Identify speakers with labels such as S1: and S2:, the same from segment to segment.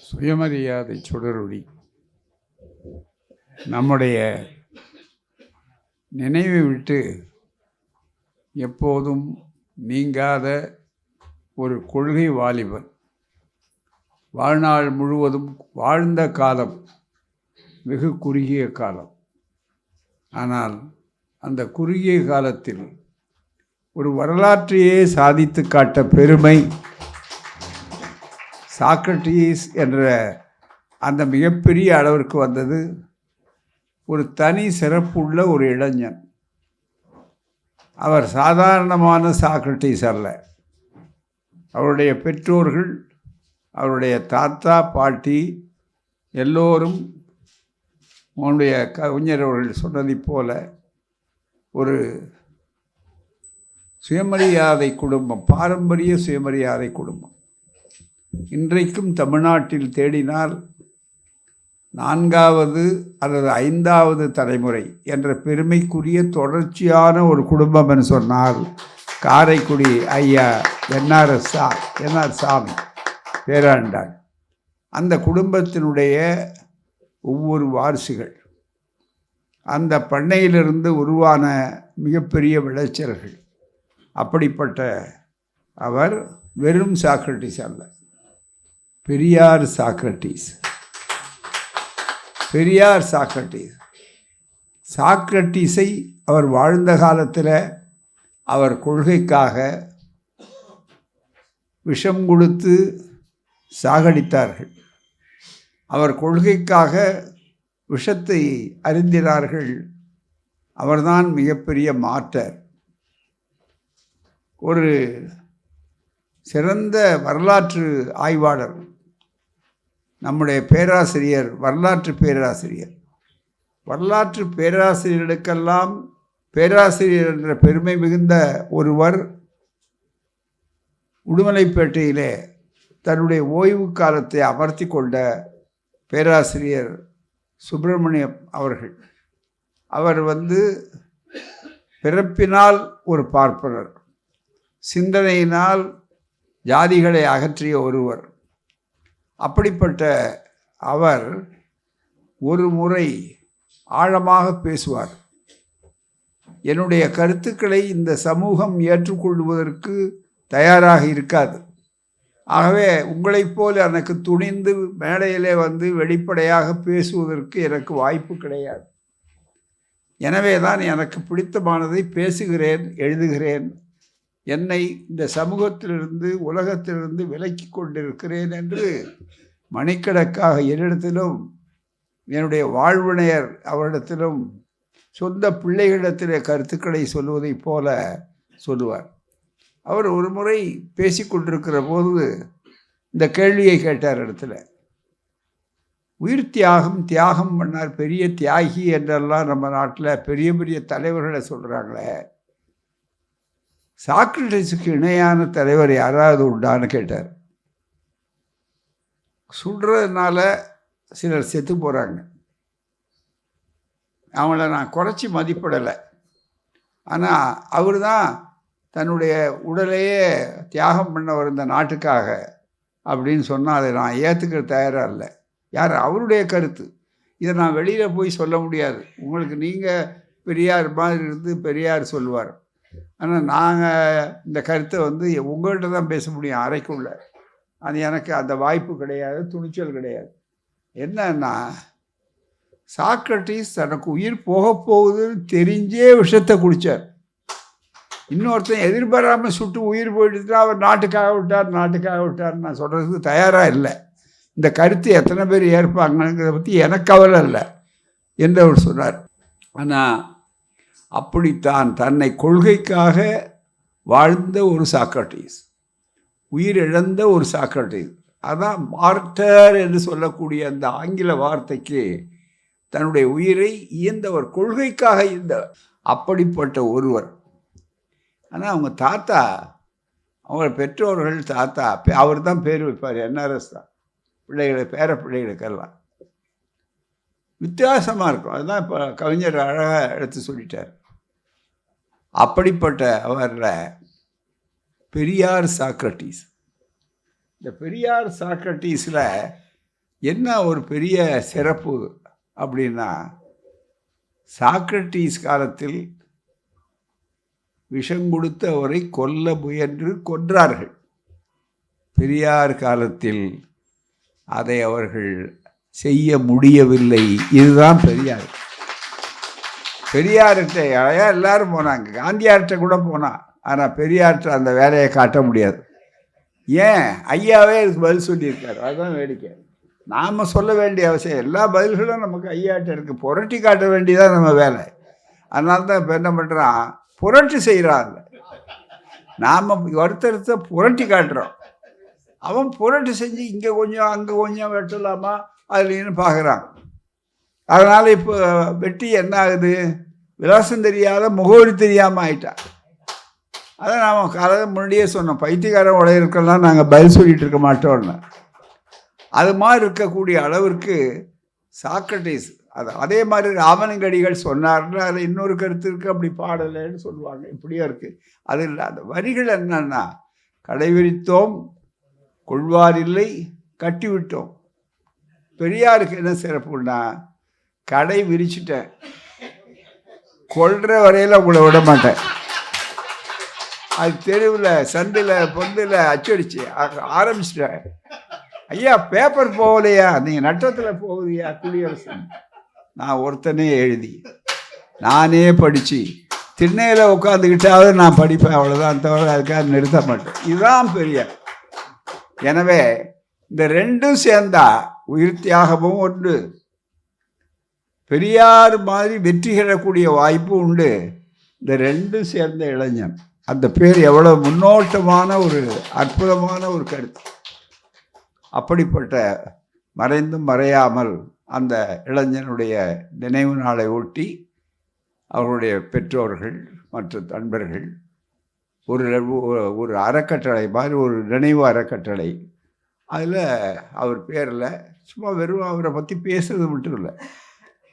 S1: சுயமரியாதை சுடரொளி நம்முடைய நினைவை விட்டு எப்போதும் நீங்காத ஒரு கொள்கை வாலிபன். வாழ்நாள் முழுவதும் வாழ்ந்த காலம் வெகு குறுகிய காலம். ஆனால் அந்த குறுகிய காலத்தில் ஒரு வரலாற்றையே சாதித்து காட்ட பெருமை சாக்ரட்டீஸ் என்ற அந்த மிகப்பெரிய அளவிற்கு வந்தது. ஒரு தனி சிறப்புள்ள ஒரு இளைஞன். அவர் சாதாரணமான சாக்ரட்டீஸ் அல்ல. அவருடைய பெற்றோர்கள், அவருடைய தாத்தா பாட்டி எல்லோரும் அவனுடைய கவிஞர் அவர்கள் சொன்னதைப் போல ஒரு சுயமரியாதை குடும்பம், பாரம்பரிய சுயமரியாதை குடும்பம். இன்றைக்கும் தமிழ்நாட்டில் தேடினால் 4வது அல்லது 5வது தலைமுறை என்ற பெருமைக்குரிய தொடர்ச்சியான ஒரு குடும்பம் என்று சொன்னால் காரைக்குடி ஐயா என்ஆர் சாமி பேராண்டாள். அந்த குடும்பத்தினுடைய ஒவ்வொரு வாரிசுகள் அந்த பண்ணையிலிருந்து உருவான மிகப்பெரிய விளைச்சல்கள். அப்படிப்பட்ட அவர் வெறும் சாக்ரட்டீஸ் அல்ல, பெரியார் சாக்ரட்டீஸ். பெரியார் சாக்ரட்டீஸ். சாக்ரட்டீஸை அவர் வாழ்ந்த காலத்தில் அவர் கொள்கைக்காக விஷம் கொடுத்து சாகடித்தார்கள். அவர் கொள்கைக்காக விஷத்தை அருந்தினார்கள். அவர்தான் மிகப்பெரிய மாற்றர். ஒரு சிறந்த வரலாற்று ஆய்வாளர், நம்முடைய பேராசிரியர், வரலாற்று பேராசிரியர். வரலாற்று பேராசிரியர்களுக்கெல்லாம் பேராசிரியர் என்ற பெருமை மிகுந்த ஒருவர் உடுமலைப்பேட்டையிலே தன்னுடைய ஓய்வு காலத்தை அமர்த்தி கொண்ட பேராசிரியர் சுப்பிரமணியம் அவர்கள். அவர் பிறப்பினால் ஒரு பார்ப்பனர், சிந்தனையினால் ஜாதிகளை அகற்றிய ஒருவர். அப்படிப்பட்ட அவர் ஒரு முறை ஆழமாக பேசுவார். என்னுடைய கருத்துக்களை இந்த சமூகம் ஏற்றுக்கொள்வதற்கு தயாராக இருக்காது. ஆகவே உங்களைப் போல் எனக்கு துணிந்து மேடையிலே வெளிப்படையாக பேசுவதற்கு எனக்கு வாய்ப்பு கிடையாது. எனவே தான் எனக்கு பிடித்தமானதை பேசுகிறேன், எழுதுகிறேன். என்னை இந்த சமூகத்திலிருந்து, உலகத்திலிருந்து விலக்கி கொண்டிருக்கிறேன் என்று மணிக்கணக்காக என்னிடத்திலும், என்னுடைய வாழ்வினையர் அவரிடத்திலும், சொந்த பிள்ளைகளிடத்திலே கருத்துக்களை சொல்வதைப் போல சொல்லுவார். அவர் ஒரு முறை பேசி கொண்டிருக்கிற போது இந்த கேள்வியை கேட்டார் இடத்துல. உயிர் தியாகம் பண்ணார், பெரிய தியாகி என்றெல்லாம் நம்ம நாட்டில் பெரிய பெரிய தலைவர்களை சொல்கிறாங்களே, சாக்ரட்டீஸுக்கு இணையான தலைவர் யாராவது உண்டான்னு கேட்டார். சுடுறதுனால சிலர் செத்து போகிறாங்க, அவங்கள நான் குறைச்சி மதிப்பிடலை. ஆனால் அவர் தான் தன்னுடைய உடலையே தியாகம் பண்ணவர் இந்த நாட்டுக்காக அப்படின்னு சொன்னால் அதை நான் ஏற்றுக்கிற தயாராக இல்லை. யார்? அவருடைய கருத்து. இதை நான் வெளியில் போய் சொல்ல முடியாது. உங்களுக்கு நீங்கள் பெரியார் மாதிரி இருந்து பெரியார் சொல்லுவார். ஆனால் நாங்கள் இந்த கருத்தை உங்கள்கிட்ட தான் பேச முடியும் அறைக்குள்ள. அது எனக்கு அந்த வாய்ப்பு கிடையாது, துணிச்சல் கிடையாது. என்னன்னா, சாக்ரட்டீஸ் தனக்கு உயிர் போக போகுதுன்னு தெரிஞ்சே விஷத்தை குடித்தார். இன்னொருத்தன் எதிர்பாராமல் சுட்டு உயிர் போயிட்டுனா அவர் நாட்டுக்காக விட்டார் நான் சொல்கிறதுக்கு தயாராக இல்லை. இந்த கருத்து எத்தனை பேர் ஏற்பாங்கிறத பற்றி எனக்கு கவலை இல்லை என்று அவர் சொன்னார். ஆனால் அப்படித்தான் தன்னை கொள்கைக்காக வாழ்ந்த ஒரு சாக்ரட்டீஸ், உயிர் இழந்த ஒரு சாக்ரட்டீஸ். அதான் மார்டர் என்று சொல்லக்கூடிய அந்த ஆங்கில வார்த்தைக்கு தன்னுடைய உயிரை இயந்தவர், கொள்கைக்காக இயந்தவர். அப்படிப்பட்ட ஒருவர். ஆனால் அவங்க தாத்தா, அவங்க பெற்றோர்கள் தாத்தா, அவர் தான் பேர் வைப்பார், என்ஆர்எஸ் தான். பேர பிள்ளைகளுக்கெல்லாம் வித்தியாசமாக இருக்கும். அதுதான் இப்போ கவிஞர் அழகாக எடுத்து சொல்லிட்டார். அப்படிப்பட்ட அவரில் பெரியார் சாக்ரட்டீஸ். இந்த பெரியார் சாக்ரட்டீஸில் என்ன ஒரு பெரிய சிறப்பு அப்படின்னா, சாக்ரட்டீஸ் காலத்தில் விஷம் கொடுத்து அவரை கொல்ல முயன்று கொன்றார்கள். பெரியார் காலத்தில் அதை அவர்கள் செய்ய முடியவில்லை. இதுதான் பெரியார். பெரியார்கிட்ட எல்லாரும் போனாங்க, காந்தியார்கிட்ட கூட போனான். ஆனால் பெரியார்கிட்ட அந்த வேலையை காட்ட முடியாது. ஏன்? ஐயாவே இதுக்கு பதில் சொல்லியிருக்காரு. அதுதான் வேடிக்கை. நாம் சொல்ல வேண்டிய அவசியம், எல்லா பதில்களும் நமக்கு ஐயாட்ட இருக்குது. புரட்டி காட்ட வேண்டியதான் நம்ம வேலை. அதனால தான் இப்போ என்ன பண்ணுறான், புரட்டி செய்கிறாங்க. நாம் ஒருத்தருத்த புரட்டி காட்டுறோம், அவன் புரட்டி செஞ்சு இங்கே கொஞ்சம் அங்கே கொஞ்சம் வெட்டலாமா அதுலேன்னு பார்க்குறான். அதனால் இப்போ வெட்டி என்ன ஆகுது, விலாசம் தெரியாத முகவரி தெரியாமல் ஆயிட்டான். அதை நாம் காலையில் முன்னாடியே சொன்னோம், பைத்தியக்காரன் உடையிருக்கெல்லாம் நாங்கள் பதில் சொல்லிகிட்டு இருக்க மாட்டோம்னு. அது மாதிரி இருக்கக்கூடிய அளவிற்கு சாக்ரட்டீஸ் அதே மாதிரி ராமலிங்கடிகள் சொன்னார்னு அதில் இன்னொரு கருத்து இருக்குது, அப்படி பாடலைன்னு சொல்லுவாங்க. இப்படியே இருக்குது. அது இல்லை, அந்த வரிகள் என்னன்னா, கடைவிரித்தோம் கொள்வார் இல்லை கட்டிவிட்டோம். பெரியாருக்கு என்ன சிறப்புன்னா, கடை விரிச்சிட்டேன், கொள்ற வரையில் உங்களை விட மாட்டேன். அது தெருவில் சந்தில் பொந்தில் அச்சடிச்சு ஆரம்பிச்சிட்டேன். ஐயா பேப்பர் போகலையா, நீங்கள் நட்டத்தில் போகுதியா குடியரசு, நான் ஒருத்தனே எழுதி நானே படித்து திண்ணையில் உட்காந்துக்கிட்டாவது நான் படிப்பேன், அவ்வளோதான், தவிர அதுக்காக நிறுத்த மாட்டேன். இதுதான் பெரியார். எனவே இந்த ரெண்டும் சேர்ந்தா உயிர் தியாகமும் உண்டு, பெரியார் மாதிரி வெற்றி பெறக்கூடிய வாய்ப்பும் உண்டு. இந்த ரெண்டும் சேர்ந்த இளைஞன், அந்த பேர் எவ்வளோ முன்னோட்டமான ஒரு அற்புதமான ஒரு கருத்து. அப்படிப்பட்ட மறைந்தும் மறையாமல் அந்த இளைஞனுடைய நினைவு நாளை ஒட்டி அவர்களுடைய பெற்றோர்கள் மற்ற நண்பர்கள் ஒரு அறக்கட்டளை மாதிரி, ஒரு நினைவு அறக்கட்டளை, அதில் அவர் பேரில் சும்மா வெறும் அவரை பற்றி பேசுறது மட்டும் இல்லை,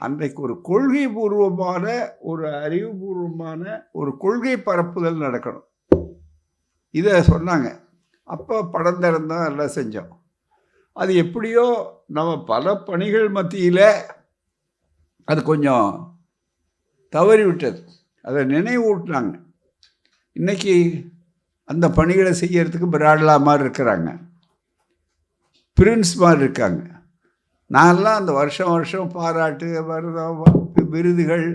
S1: அன்றைக்கு ஒரு கொள்கை பூர்வமான ஒரு அறிவுபூர்வமான ஒரு கொள்கை பரப்புதல் நடக்கணும். இதை சொன்னாங்க. அப்போ படம் திறந்தோம், எல்லாம் செஞ்சோம். அது எப்படியோ நம்ம பல பணிகள் மத்தியில் அது கொஞ்சம் தவறி விட்டது. அதை நினைவூட்டினாங்க. இன்றைக்கி அந்த பணிகளை செய்யறதுக்கு பிராட்லா மாதிரி இருக்கிறாங்க, பிரின்ஸ் மாதிரி இருக்காங்க. நான்லாம் அந்த வருஷம் வருஷம் பாராட்டு விருதுகள்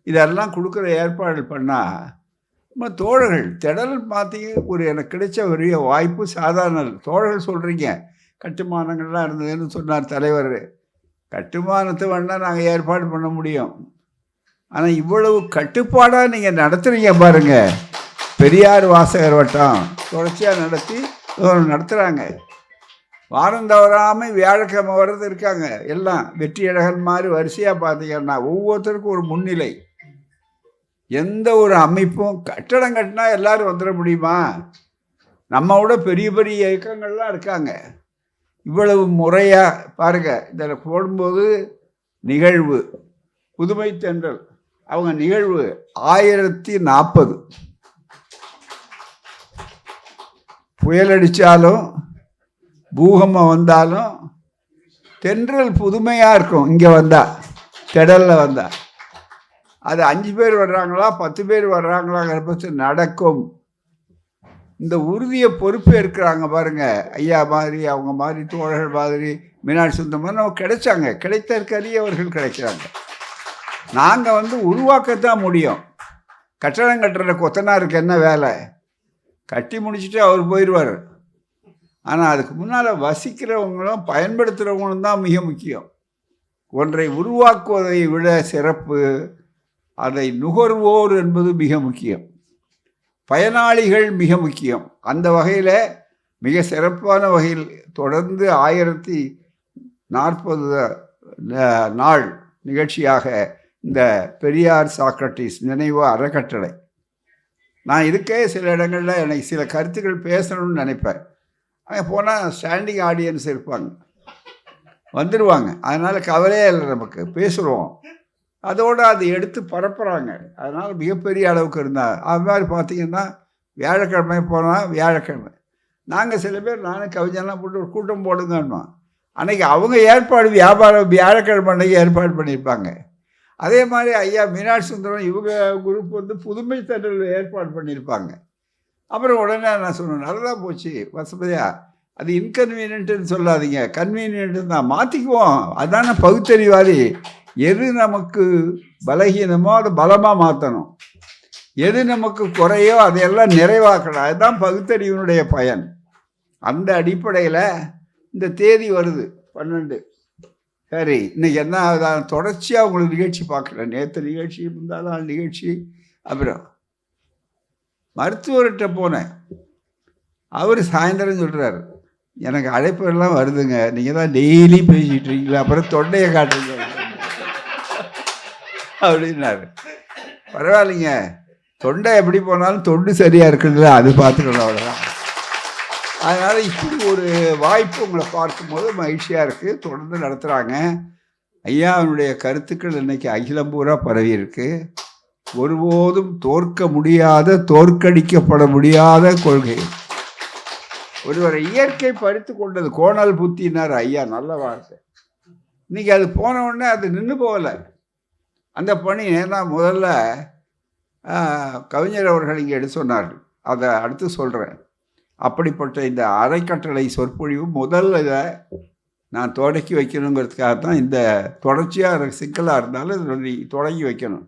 S1: இதெல்லாம் கொடுக்குற ஏற்பாடு பண்ணால் நம்ம தோழர்கள் திடல் மாற்றி எனக்கு கிடைச்ச பெரிய வாய்ப்பு. சாதாரண தோழர்கள் சொல்கிறீங்க, கட்டுமானங்கள்லாம் இருந்ததுன்னு சொன்னார் தலைவர். கட்டுமானத்தை வேணால் நாங்கள் ஏற்பாடு பண்ண முடியும், ஆனால் இவ்வளவு கட்டுப்பாடாக நீங்கள் நடத்துகிறீங்க பாருங்கள். பெரியார் வாசகர் வட்டம் தொடர்ச்சியாக நடத்துகிறாங்க. வாரம் தவறாமல் வியாழக்கிழமை வர்றது இருக்காங்க. எல்லாம் வெற்றியழகன் மாதிரி வரிசையாக பார்த்தீங்கன்னா ஒவ்வொருத்தருக்கும் ஒரு முன்னிலை. எந்த ஒரு அமைப்பும் கட்டடம் கட்டினா எல்லோரும் வந்துட முடியுமா? நம்ம விட பெரிய பெரிய இயக்கங்கள்லாம் இருக்காங்க. இவ்வளவு முறையாக பாருங்கள். இதில் போடும்போது நிகழ்வு புதுமை தென்றல், அவங்க நிகழ்வு 1040. புயல் அடித்தாலும் பூகம்பம் வந்தாலும் தென்றல் புதுமையாக இருக்கும். இங்கே வந்தால் திடலில் வந்தால் அது 5 பேர் வர்றாங்களா 10 பேர் வர்றாங்களாங்கிற பற்றி நடக்கும். இந்த உறுதியை பொறுப்பே இருக்கிறாங்க பாருங்கள். ஐயா மாதிரி, அவங்க மாதிரி, தோழர்கள் மாதிரி, மீனாட்சி சுந்தரம் மாதிரி நம்ம கிடைச்சாங்க. கிடைத்தற்கரியவர்கள் கிடைக்கிறாங்க. நாங்கள் உருவாக்கத்தான் முடியும். கட்டடம் கட்டுற கொத்தனாருக்கு என்ன வேலை? கட்டி முடிச்சுட்டு அவர் போயிடுவார். ஆனால் அதுக்கு முன்னால் வசிக்கிறவங்களும் பயன்படுத்துகிறவங்களும் தான் மிக முக்கியம். ஒன்றை உருவாக்குவதை விட சிறப்பு அதை நுகர்வோர் என்பது மிக முக்கியம். பயனாளிகள் மிக முக்கியம். அந்த வகையில் மிக சிறப்பான வகையில் தொடர்ந்து 1040 நாள் நிகழ்ச்சியாக இந்த பெரியார் சாக்ரட்டீஸ் நினைவு அறக்கட்டளை. நான் இருக்கே சில இடங்களில் எனக்கு சில கருத்துக்கள் பேசணும்னு நினைப்பேன். அங்கே போனால் ஸ்டாண்டிங் ஆடியன்ஸ் இருப்பாங்க, வந்துடுவாங்க. அதனால் கவலையே இல்லை, நமக்கு பேசுகிறோம். அதோடு அது எடுத்து பரப்புகிறாங்க. அதனால் மிகப்பெரிய அளவுக்கு இருந்தால் அது மாதிரி பார்த்திங்கன்னா வியாழக்கிழமை போனால் வியாழக்கிழமை நாங்கள் சில பேர், நானும் கவிஞெல்லாம் போட்டு ஒரு கூட்டம் போடுங்கன்னோம். அன்றைக்கி அவங்க ஏற்பாடு வியாழக்கிழமை அன்றைக்கி ஏற்பாடு பண்ணியிருப்பாங்க. அதே மாதிரி ஐயா மீனாட்சி சுந்தரம் இவங்க குரூப் வந்து புதுமை தேட்டரில் ஏற்பாடு பண்ணியிருப்பாங்க. அப்புறம் உடனே நான் சொன்னேன், நல்லா போச்சு வசதியா, அது இன்கன்வீனியன்ட்டுன்னு சொல்லாதீங்க, கன்வீனியன்ட்டு தான் மாற்றிக்குவோம். அதான பகுத்தறிவாதி. எது நமக்கு பலகீனமோ அதை பலமாக மாற்றணும், எது நமக்கு குறையோ அதையெல்லாம் நிறைவாக்கணும். அதுதான் பகுத்தறிவினுடைய பயன். அந்த அடிப்படையில் இந்த தேதி வருது 12. சரி, இன்றைக்கி என்ன ஆகுதான், தொடர்ச்சியாக உங்களுக்கு நிகழ்ச்சி பார்க்கல. நேற்று நிகழ்ச்சி, முந்தா நாள் நிகழ்ச்சி. அப்புறம் மருத்துவர்கிட்ட போனேன். அவர் சாயந்தரம் சொல்கிறார், எனக்கு அழைப்பெல்லாம் வருதுங்க, நீங்கள் தான் டெய்லி பேசிகிட்டு இருக்கீங்களா, அப்புறம் தொண்டையை காட்டுங்க அப்படின்னாரு. பரவாயில்லைங்க, தொண்டை எப்படி போனாலும் தொண்டு சரியாக இருக்குதுல்ல, அது பார்த்துக்கணும், அவ்வளோதான். அதனால் இப்படி ஒரு வாய்ப்பு உங்களை பார்க்கும்போது மகிழ்ச்சியாக இருக்குது. தொடர்ந்து நடத்துகிறாங்க. ஐயாவுடைய கருத்துக்கள் இன்றைக்கி அகிலம் பூரா பரவி இருக்கு. ஒருபோதும் தோற்க முடியாத, தோற்கடிக்கப்பட முடியாத கொள்கை. ஒருவரை இயற்கை பறித்து கொண்டது. கோணல் புத்தினார் ஐயா, நல்ல வார்த்தை. இன்றைக்கி அது போன உடனே அது நின்று போகலை அந்த பணி. ஏன்னா முதல்ல கவிஞர் அவர்கள் இங்கே எடுத்து சொன்னார்கள், அதை அடுத்து சொல்கிறேன். அப்படிப்பட்ட இந்த அறக்கட்டளை சொற்பொழிவு முதல்ல இதை நான் தொடக்கி வைக்கணுங்கிறதுக்காக தான். இந்த தொடர்ச்சியாக சிக்கலாக இருந்தாலும் தொடங்கி வைக்கணும்.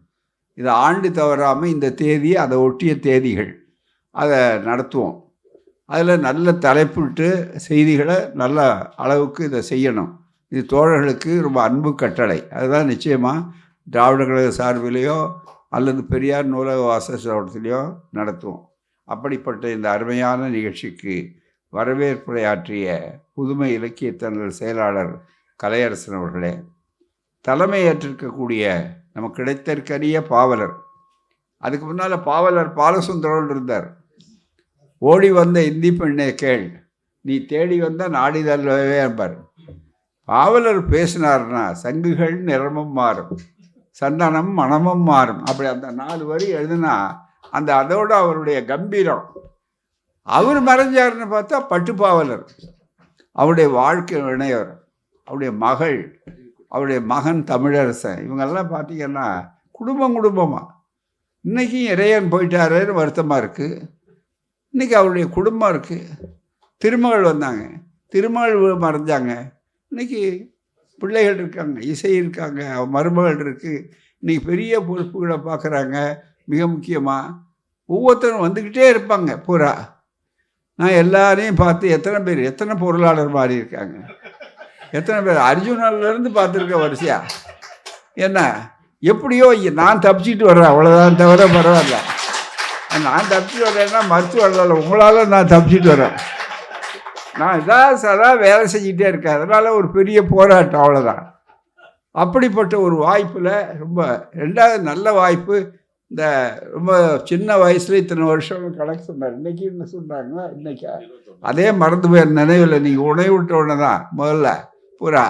S1: இதை ஆண்டு தவறாமல் இந்த தேதி, அதை ஒட்டிய தேதிகள் அதை நடத்துவோம். அதில் நல்ல தலைப்பிட்டு செய்திகளை நல்ல அளவுக்கு இதை செய்யணும். இது தோழர்களுக்கு ரொம்ப அன்பு கட்டளை. அதுதான் நிச்சயமாக திராவிட கழக சார்பிலேயோ அல்லது பெரியார் நூலக வாசகத்திலேயோ நடத்துவோம். அப்படிப்பட்ட இந்த அருமையான நிகழ்ச்சிக்கு வரவேற்புரையாற்றிய புதுமை இலக்கியத்தங்கள் செயலாளர் கலையரசன் அவர்களே, தலைமையேற்றிருக்கக்கூடிய நமக்கு கிடைத்திருக்கரிய பாவலர், அதுக்கு முன்னால் பாவலர் பாலசுந்தரன் இருந்தார். ஓடி வந்த இந்தி பெண்ணே கேள், நீ தேடி வந்த நாடிதல்லவே என்பார். பாவலர் பேசினார்னா சங்குகள் நிறமும் மாறும், சந்தனம் மனமும் மாறும். அப்படி அந்த 4 வரி எழுதுனா அந்த அதோடு அவருடைய கம்பீரம். அவர் மறைஞ்சாருன்னு பார்த்தா பட்டுப்பாவலர், அவருடைய வாழ்க்கை இணையவர், அவருடைய மகள், அவருடைய மகன் தமிழரசன், இவங்கெல்லாம் பார்த்திங்கன்னா குடும்பமாக. இன்றைக்கி இறையன் போயிட்டாருன்னு வருத்தமாக இருக்குது. இன்றைக்கி அவருடைய குடும்பம் இருக்குது. திருமகள் வந்தாங்க, திருமகள் மறைஞ்சாங்க. இன்றைக்கி பிள்ளைகள் இருக்காங்க, இசை இருக்காங்க, மருமகள் இருக்குது. இன்றைக்கி பெரிய பொறுப்புகளை பார்க்குறாங்க. மிக முக்கியமாக ஒவ்வொருத்தரும் வந்துக்கிட்டே இருப்பாங்க பூரா. நான் எல்லாரையும் பார்த்து எத்தனை பொருளாளர் மாறி இருக்காங்க, எத்தனை பேர் அர்ஜுனிலேருந்து பார்த்துருக்க வரிசையா. என்ன எப்படியோ நான் தப்பிச்சிட்டு வர்றேன், அவ்வளோதான் தவிர பரவாயில்ல. நான் தப்பிச்சு வர்றேன்னா மருத்துவர்கள் உங்களால் நான் தப்பிச்சிட்டு வரேன். நான் சதா வேலை செஞ்சிகிட்டே இருக்கேன். அதனால் ஒரு பெரிய போராட்டம், அவ்வளோதான். அப்படிப்பட்ட ஒரு வாய்ப்பில் ரொம்ப 2வது நல்ல வாய்ப்பு. இந்த ரொம்ப சின்ன வயசில் இத்தனை வருஷம் கணக்கு சொன்னார். இன்றைக்கி என்ன சொன்னாங்கன்னா, இன்றைக்கி அதே மறந்து போய் நினைவில். நீங்கள் உணவு விட்ட உடனே தான் முதல்ல பூரா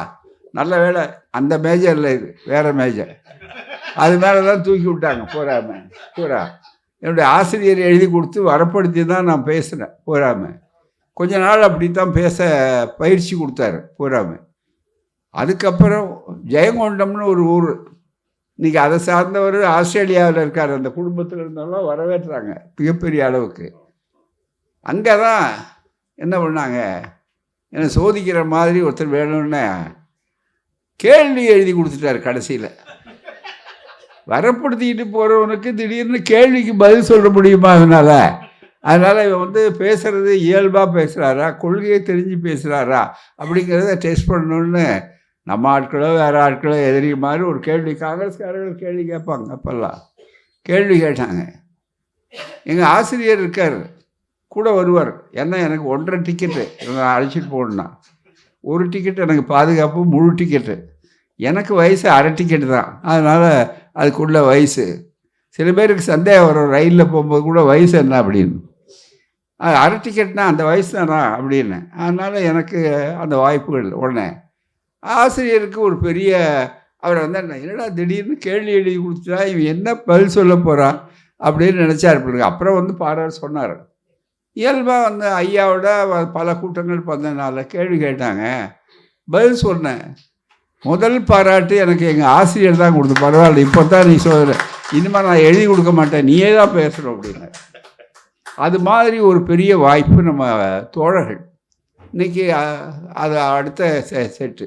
S1: நல்ல வேலை அந்த மேஜரில் இது வேறு மேஜர், அது மேலே தான் தூக்கி விட்டாங்க பூரா. என்னுடைய ஆசிரியர் எழுதி கொடுத்து வரப்படுத்தி தான் நான் பேசினேன் பூராமல். கொஞ்ச நாள் அப்படி தான் பேச பயிற்சி கொடுத்தாரு பூராமல். அதுக்கப்புறம் ஜெயங்கொண்டம்னு ஒரு ஊர், இன்றைக்கி அதை சார்ந்தவர் ஆஸ்திரேலியாவில் இருக்கார். அந்த குடும்பத்தில் இருந்தாலும் வரவேற்றாங்க மிகப்பெரிய அளவுக்கு. அங்கே தான் என்ன பண்ணாங்க, என்னை சோதிக்கிற மாதிரி ஒருத்தர் வேணும்னு கேள்வி எழுதி கொடுத்துட்டார். கடைசியில் வரப்படுத்திக்கிட்டு போகிறவனுக்கு திடீர்னு கேள்விக்கு பதில் சொல்ல முடியுமா? அதனால் இவன் வந்து பேசுகிறது இயல்பாக பேசுகிறாரா, கொள்கையை தெரிஞ்சு பேசுகிறாரா அப்படிங்கிறத டெஸ்ட் பண்ணணுன்னு நம்ம ஆட்களோ வேறு ஆட்களோ எதிரி மாதிரி ஒரு கேள்வி, காங்கிரஸ்காரர்கள் கேள்வி கேட்பாங்க. அப்போல்லாம் கேள்வி கேட்டாங்க. எங்கள் ஆசிரியர் இருக்கார், கூட வருவார். எனக்கு 1.5 டிக்கெட்டு நான் அழைச்சிட்டு போகணுன்னா, 1 டிக்கெட் எனக்கு பாதுகாப்பு, முழு டிக்கெட்டு. எனக்கு வயசு அரை டிக்கெட்டு தான். அதனால் அதுக்குள்ள வயசு சில பேருக்கு சந்தேகம் வரும், ரயிலில் போகும்போது கூட வயசு என்ன அப்படின்னு. அரை டிக்கெட்னா அந்த வயசு தானா அப்படின்னு. அதனால் எனக்கு அந்த வாய்ப்புகள். உடனே ஆசிரியருக்கு ஒரு பெரிய அவர் வந்து என்னடா திடீர்னு கேள்வி எழுதி கொடுத்துட்டா இவன் என்ன பதில் சொல்ல போகிறான் அப்படின்னு நினச்சா இருப்பாங்க. அப்புறம் வந்து பாராட்டு சொன்னார். இயல்பாக வந்து ஐயாவோட பல கூட்டங்கள் 14 கேள்வி கேட்டாங்க. பதில் சொன்னேன். முதல் பாராட்டு எனக்கு எங்கள் ஆசிரியர் தான் கொடுத்து, பரவாயில்ல இப்போ தான் நீ சொல்கிற, இனிமேல் நான் எழுதி கொடுக்க மாட்டேன், நீயே தான் பேசுகிறோம் அப்படின்னு. அது மாதிரி ஒரு பெரிய வாய்ப்பு நம்ம தோழர்கள் இன்றைக்கி. அது அடுத்த செட்டு.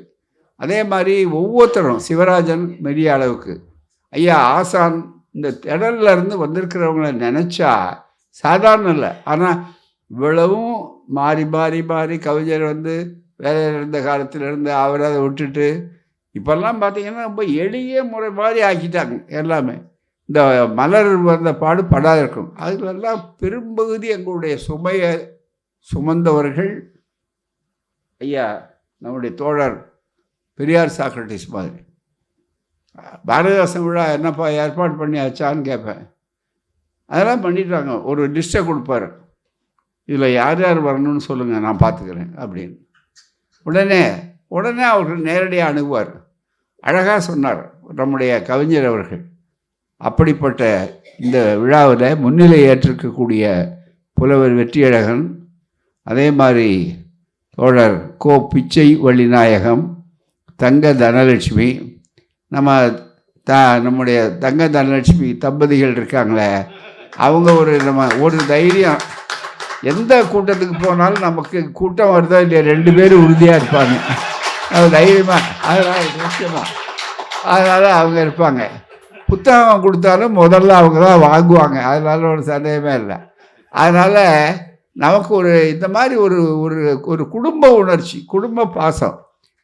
S1: அதே மாதிரி ஒவ்வொருத்தரும் சிவராஜன் பெரிய அளவுக்கு, ஐயா ஆசான், இந்த திடல்லேருந்து வந்திருக்கிறவங்கள நினச்சா சாதாரண இல்லை. ஆனால் இவ்வளவும் மாறி மாறி மாறி கவிஞர் வந்து வேலையில் இருந்த காலத்திலேருந்து அவர் அதை விட்டுட்டு இப்போல்லாம் பார்த்திங்கன்னா ரொம்ப எளிய முறை மாதிரி ஆக்கிட்டாங்க எல்லாமே. இந்த மலர் வந்த பாடு படாது இருக்கும். அதுலெல்லாம் பெரும்பகுதி எங்களுடைய சுமையை சுமந்தவர்கள் ஐயா நம்முடைய தோழர் பெரியார் சாக்ரட்டிஸ் மாதிரி. பாரதிதாசன் விழா என்னப்பா ஏற்பாடு பண்ணியாச்சான்னு கேட்பேன். அதெல்லாம் பண்ணிட்டாங்க. ஒரு லிஸ்ட்டை கொடுப்பாரு, இதில் யார் யார் வரணும்னு சொல்லுங்கள், நான் பார்த்துக்கிறேன் அப்படின்னு. உடனே அவர்கள் நேரடியாக அணுகுவார். அழகாக சொன்னார் நம்முடைய கவிஞர் அவர்கள். அப்படிப்பட்ட இந்த விழாவில் முன்னிலை ஏற்றிருக்கக்கூடிய புலவர் வெற்றியழகன், அதே மாதிரி தோழர் கோ பிச்சை வள்ளிநாயகம், தங்க தனலட்சுமி, நம்முடைய தங்க தனலட்சுமி தம்பதிகள் இருக்காங்களே, அவங்க ஒரு தைரியம். எந்த கூட்டத்துக்கு போனாலும் நமக்கு கூட்டம் வருதோ இல்லையா, 2 பேர் உறுதியாக இருப்பாங்க. அது தைரியமாக, அதனால் முக்கியமாக, அதனால் அவங்க இருப்பாங்க. புத்தகம் கொடுத்தாலும் முதல்ல அவங்க தான் வாங்குவாங்க, அதனால ஒரு சந்தேகமே இல்லை. அதனால் நமக்கு இந்த மாதிரி ஒரு குடும்ப உணர்ச்சி, குடும்ப பாசம்,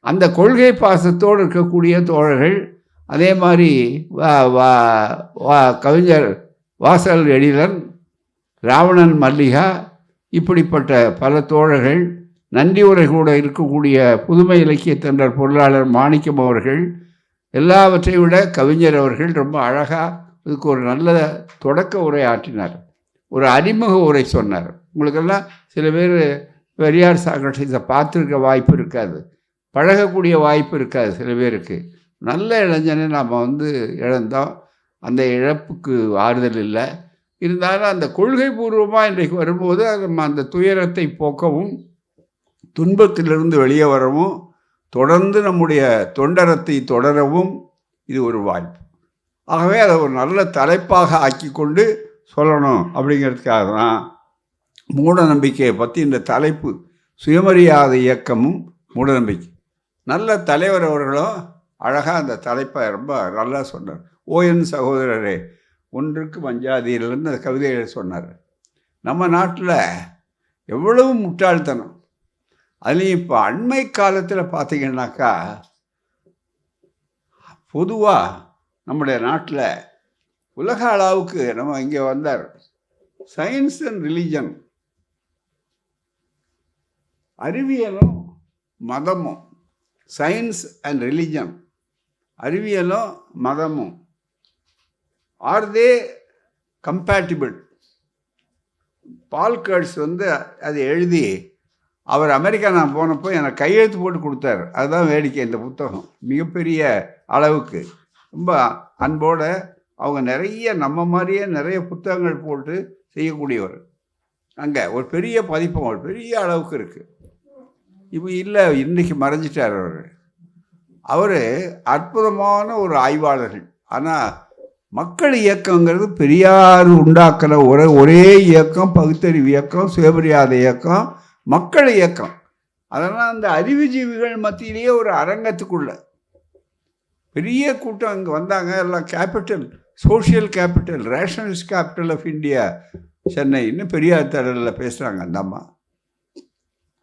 S1: அந்த கொள்கை பாசத்தோடு இருக்கக்கூடிய தோழர்கள். அதே மாதிரி கவிஞர் வாசல் எழிலன், ராவணன் மல்லிகா, இப்படிப்பட்ட பல தோழர்கள். நன்றி உரை கூட இருக்கக்கூடிய புதுமை இலக்கிய தொண்டர் பொருளாளர் மாணிக்கம் அவர்கள், எல்லாவற்றை விட கவிஞர் அவர்கள் ரொம்ப அழகாக இதுக்கு ஒரு நல்ல தொடக்க உரை ஆற்றினார். ஒரு அறிமுக உரை சொன்னார். உங்களுக்கெல்லாம் சில பேர் பெரியார் சாக்ரட்டிஸை பார்த்துருக்க வாய்ப்பு இருக்காது, பழகக்கூடிய வாய்ப்பு இருக்காது சில பேருக்கு. நல்ல இளைஞனை நாம் இழந்தோம். அந்த இழப்புக்கு ஆறுதல் இல்லை. இருந்தாலும் அந்த கொள்கை பூர்வமாக இன்றைக்கு வரும்போது நம்ம அந்த துயரத்தை போக்கவும், துன்பத்திலிருந்து வெளியே வரவும், தொடர்ந்து நம்முடைய தொண்டரத்தை தொடரவும் இது ஒரு வாய்ப்பு. ஆகவே அதை ஒரு நல்ல தலைப்பாக ஆக்கி கொண்டு சொல்லணும் அப்படிங்கிறதுக்காக தான் மூட நம்பிக்கையை பற்றி இந்த தலைப்பு. சுயமரியாதை இயக்கமும் மூடநம்பிக்கை. நல்ல தலைவர் அவர்களும் அழகாக அந்த தலைப்பை ரொம்ப நல்லா சொன்னார். ஓஎன் சகோதரரே ஒன்றுக்கு மஞ்சாதியிலிருந்து அந்த கவிதைகளை சொன்னார். நம்ம நாட்டில் எவ்வளவு முட்டாள்தனம். அதுலேயும் இப்போ அண்மை காலத்தில் பார்த்திங்கன்னாக்கா, பொதுவாக நம்முடைய நாட்டில் உலக அளவுக்கு நம்ம இங்கே வந்தார் சயின்ஸ் அண்ட் ரிலீஜன், அறிவியலும் மதமும், சயின்ஸ் அண்ட் ரிலீஜன், அறிவியலும் மதமும், ஆர் தே கம்பேட்டிபிள்? பால் கர்ட்ஸ் அதை எழுதி அவர் அமெரிக்கா நான் போனப்போ எனக்கு கையெழுத்து போட்டு கொடுத்தாரு. அதுதான் வேடிக்கை. இந்த புத்தகம் மிகப்பெரிய அளவுக்கு ரொம்ப அன்போடு அவங்க நிறைய நம்ம மாதிரியே நிறைய புத்தகங்கள் போட்டு செய்யக்கூடியவர். அங்கே ஒரு பெரிய பதிப்பம் ஒரு பெரிய அளவுக்கு இருக்குது. இப்போ இல்லை, இன்றைக்கி மறைஞ்சிட்டார் அவர் அற்புதமான ஒரு ஆய்வாளர்கள். ஆனால் மக்கள் இயக்கங்கிறது பெரியார் உண்டாக்கிற ஒரே இயக்கம், பகுத்தறிவு இயக்கம், சுயமரியாதை இயக்கம், மக்கள் இயக்கம். அதனால் அந்த அறிவுஜீவிகள் மத்தியிலேயே ஒரு அரங்கத்துக்குள்ள பெரிய கூட்டம் இங்கே வந்தாங்க. எல்லாம் capital, social capital, rationalist capital of India Chennai, இன்னும் பெரியார் திடலில் பேசுகிறாங்க அந்த அம்மா.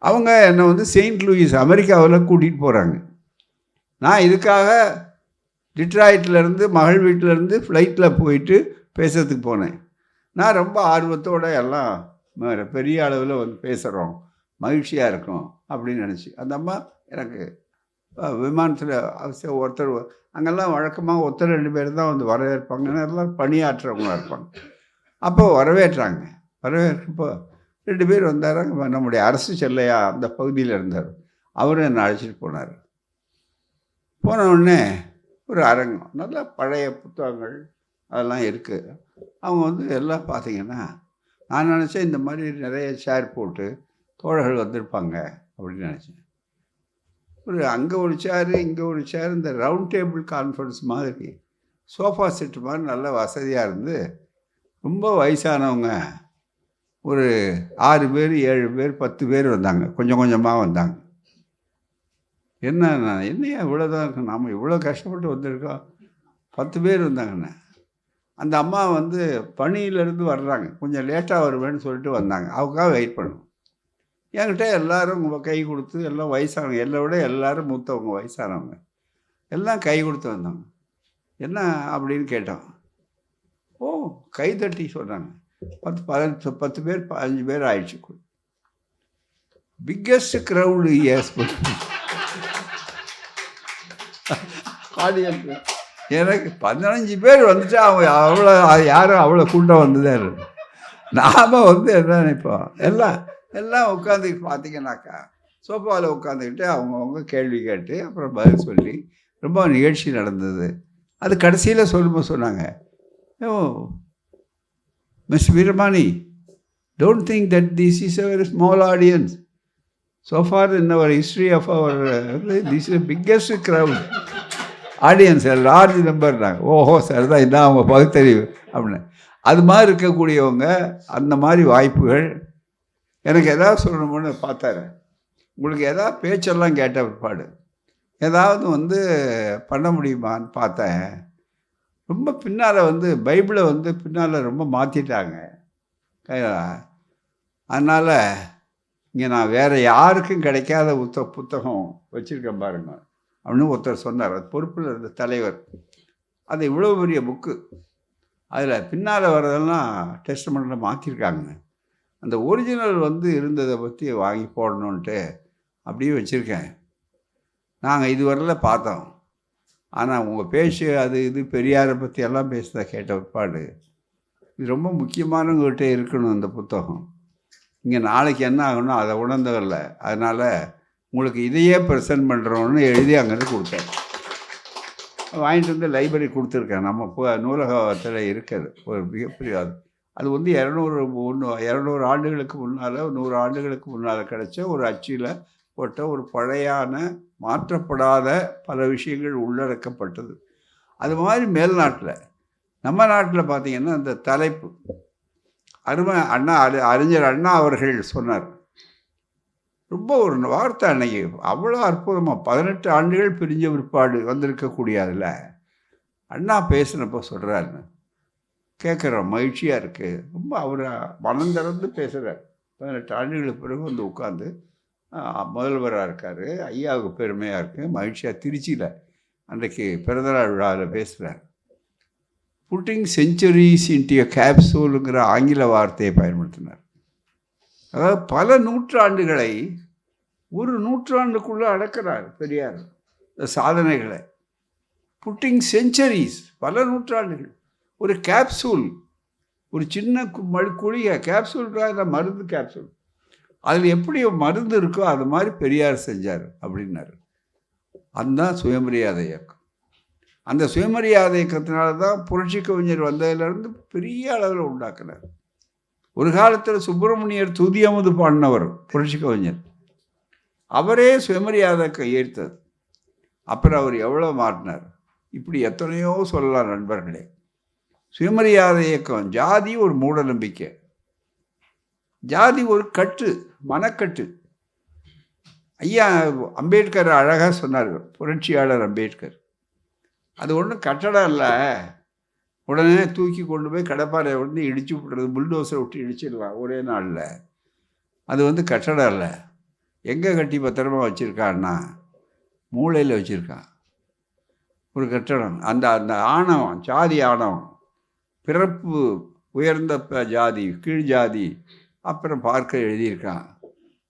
S1: அவங்க என்னை செயின்ட் லூயிஸ் அமெரிக்காவில் கூட்டிகிட்டு போகிறாங்க. நான் இதுக்காக டிட்ராய்ட்லேருந்து மகள் வீட்டிலேருந்து ஃப்ளைட்டில் போயிட்டு பேசுறதுக்கு போனேன். நான் ரொம்ப ஆர்வத்தோடு எல்லாம் பெரிய அளவில் பேசுகிறோம், மகிழ்ச்சியாக இருக்கும் அப்படின்னு நினச்சி. அந்த அம்மா எனக்கு விமானத்தில் ஒருத்தர், அங்கெல்லாம் வழக்கமாக ஒருத்தர் 2 பேர் தான் வரவேற்பாங்க, எல்லாம் பணியாற்றுறவங்களாக இருப்பாங்க. அப்போது வரவேற்றாங்க. வரவேற்போ 2 பேர் வந்தாராங்க. நம்முடைய அரசு செல்லையா அந்த பகுதியில் இருந்தார். அவரும் என்னை அழைச்சிட்டு போனார். போன உடனே ஒரு அரங்கம், நல்ல பழைய புத்தகங்கள் அதெல்லாம் இருக்குது. அவங்க எல்லாம் பார்த்திங்கன்னா, நான் நினச்சேன் இந்த மாதிரி நிறைய சேர் போட்டு தோழர்கள் வந்திருப்பாங்க அப்படின்னு நினச்சேன். அங்கே ஒரு சேரு இங்கே ஒரு சேர், இந்த ரவுண்ட் டேபிள் கான்ஃபரன்ஸ் மாதிரி சோஃபா செட்டு மாதிரி நல்ல வசதியாக இருந்து, ரொம்ப வயசானவங்க ஒரு 6 பேர் 7 பேர் 10 பேர் வந்தாங்க. கொஞ்சம் கொஞ்சமாக வந்தாங்க. என்னையா இவ்வளோதான் இருக்கு, நாம் இவ்வளோ கஷ்டப்பட்டு வந்திருக்கோம். 10 பேர் வந்தாங்கண்ணே. அந்த அம்மா வந்து பணியிலேருந்து வர்றாங்க, கொஞ்சம் லேட்டாக வருவேன்னு சொல்லிட்டு வந்தாங்க. அவங்களுக்காக வெயிட் பண்ணணும். என்கிட்ட எல்லோரும் கை கொடுத்து, எல்லாம் வயசானவங்க, என்னை விட எல்லோரும் மூத்தவங்க, வயசானவங்க எல்லாம் கை கொடுத்து வந்தாங்க. என்ன அப்படின்னு கேட்டோம். ஓ, கை தட்டி சொல்கிறாங்க. 10 பேர் 15 பேர் ஆயிடுச்சு. Biggest crowd as audience. எனக்கு 15 பேர் வந்துட்டு அவங்க அவ்வளோ யாரும் அவ்வளோ கூட்டம் வந்ததே இல்லை. நாம் வந்து என்ன நினைப்போம், எல்லாம் உட்காந்துக்கிட்டு பார்த்தீங்கன்னாக்கா சோஃபாவில் உட்காந்துக்கிட்டு அவங்கவுங்க கேள்வி கேட்டு அப்புறம் பதில் சொல்லி ரொம்ப நிகழ்ச்சி நடந்தது. அது கடைசியில் சொல்லும்போது சொன்னாங்க, oh miss Veeramani, don't think that this is a very small audience. So far in our history of our this is the biggest crowd audience, a large number. ஓஹோ சார் தான், இதான் அவங்க பகுத்தறிவு அப்படின்னு. அது மாதிரி இருக்கக்கூடியவங்க, அந்த மாதிரி வாய்ப்புகள். எனக்கு எதாவது சொல்லணும்னு பார்த்தாரு. உங்களுக்கு எதாவது பேச்செல்லாம் கேட்ட பிற்பாடு ஏதாவது வந்து பண்ண முடியுமான்னு பார்த்தேன். ரொம்ப பின்னால் வந்து பைபிளை வந்து பின்னால் ரொம்ப மாற்றிட்டாங்க. அதனால் இங்கே நான் வேறு யாருக்கும் கிடைக்காத புத்தகம் வச்சுருக்கேன் பாருங்க அப்படின்னு ஒருத்தர் சொன்னார். அது பொறுப்பில் இருந்த தலைவர். அது இவ்வளோ பெரிய புக்கு, அதில் பின்னால் வர்றதெல்லாம் டெஸ்ட்மெண்ட்டில் மாற்றிருக்காங்க. அந்த ஒரிஜினல் வந்து இருந்ததை பற்றி வாங்கி போடணுன்ட்டு அப்படியே வச்சுருக்கேன். நாங்கள் இதுவரையில் பார்த்தோம். ஆனால் உங்கள் பேச்சு அது இது பெரியாரை பற்றி எல்லாம் பேசுகிறத கேட்ட பிற்பாடு இது ரொம்ப முக்கியமானவங்ககிட்ட இருக்கணும் இந்த புத்தகம். இங்கே நாளைக்கு என்ன ஆகணும் அதை உணர்ந்ததில்லை. அதனால் உங்களுக்கு இதையே ப்ரெசென்ட் பண்ணுறோன்னு எழுதி அங்கேருந்து கொடுத்தேன். வாங்கிட்டு வந்து லைப்ரரி கொடுத்துருக்கேன். நம்ம நூலகத்தில் இருக்கிறது ஒரு மிகப்பெரிய அது வந்து 200 ஆண்டுகளுக்கு முன்னால் 100 ஆண்டுகளுக்கு முன்னால் கிடைச்ச ஒரு அச்சில் போட்ட ஒரு பழையான மாற்றப்படாத பல விஷயங்கள் உள்ளடக்கப்பட்டது. அது மாதிரி மேல்நாட்டில், நம்ம நாட்டில் பார்த்திங்கன்னா இந்த தலைப்பு அருமை அறிஞர் அண்ணா அவர்கள் சொன்னார். ரொம்ப ஒரு வார்த்தை அன்னைக்கு அவ்வளோ அற்புதமாக 18 ஆண்டுகள் பிரிஞ்ச பிற்பாடு வந்திருக்கக்கூடிய அதில் அண்ணா பேசினப்போ சொல்கிறாரு, கேட்குறோம், மகிழ்ச்சியாக இருக்குது. ரொம்ப அவர் மனம் திறந்து பேசுகிறார். 18 ஆண்டுகளுக்கு பிறகு வந்து உட்காந்து முதல்வராக இருக்கார். ஐயாவுக்கு பெருமையாக இருக்குது, மகிழ்ச்சியாக. திருச்சியில் அன்றைக்கு பிறந்தநாள் விழாவில் பேசுகிறார். புட்டிங் செஞ்சுரிஸ் இன்டிய கேப்சூலுங்கிற ஆங்கில வார்த்தையை பயன்படுத்தினார். அதாவது பல நூற்றாண்டுகளை ஒரு நூற்றாண்டுக்குள்ளே அடக்கிறார் பெரியார் சாதனைகளை. புட்டிங் செஞ்சுரிஸ், பல நூற்றாண்டுகள். ஒரு கேப்சூல், ஒரு சின்ன குழிய கேப்சூல்காக மருந்து கேப்சூல், அதில் எப்படி மருந்து இருக்கோ அது மாதிரி பெரியார் செஞ்சார் அப்படின்னாரு. அதுதான் சுயமரியாதை இயக்கம். அந்த சுயமரியாதை இயக்கத்தினால தான் புரட்சி கவிஞர் வந்ததிலிருந்து பெரிய அளவில் உண்டாக்குனார். ஒரு காலத்தில் சுப்பிரமணியர் துதியமுது பாடினவர் புரட்சி கவிஞர், அவரே சுயமரியாதை ஈர்த்தது. அப்புறம் அவர் எவ்வளோ மாற்றினார். இப்படி எத்தனையோ சொல்லலாம் நண்பர்களே. சுயமரியாதை இயக்கம், ஜாதி ஒரு மூட நம்பிக்கை, ஜாதி ஒரு கட்டு, மனக்கட்டு. ஐயா அம்பேத்கர் அழகாக சொன்னார், புரட்சியாளர் அம்பேத்கர். அது ஒன்றும் கட்டடம் இல்லை, உடனே தூக்கி கொண்டு போய் கடப்பாறை வந்து இடிச்சு விட்டுறது, புல்டோசரை விட்டு இடிச்சிடலாம் ஒரே நாளில். அது வந்து கட்டடம் இல்லை. எங்கே கட்டி பத்திரமா வச்சுருக்கான்னா மூளையில் வச்சுருக்கான் ஒரு கட்டடம். அந்த அந்த ஆணவம், ஜாதி ஆணவம், பிறப்பு உயர்ந்த ஜாதி கீழ் ஜாதி, அப்புறம் பார்க்க எழுதியிருக்கான்.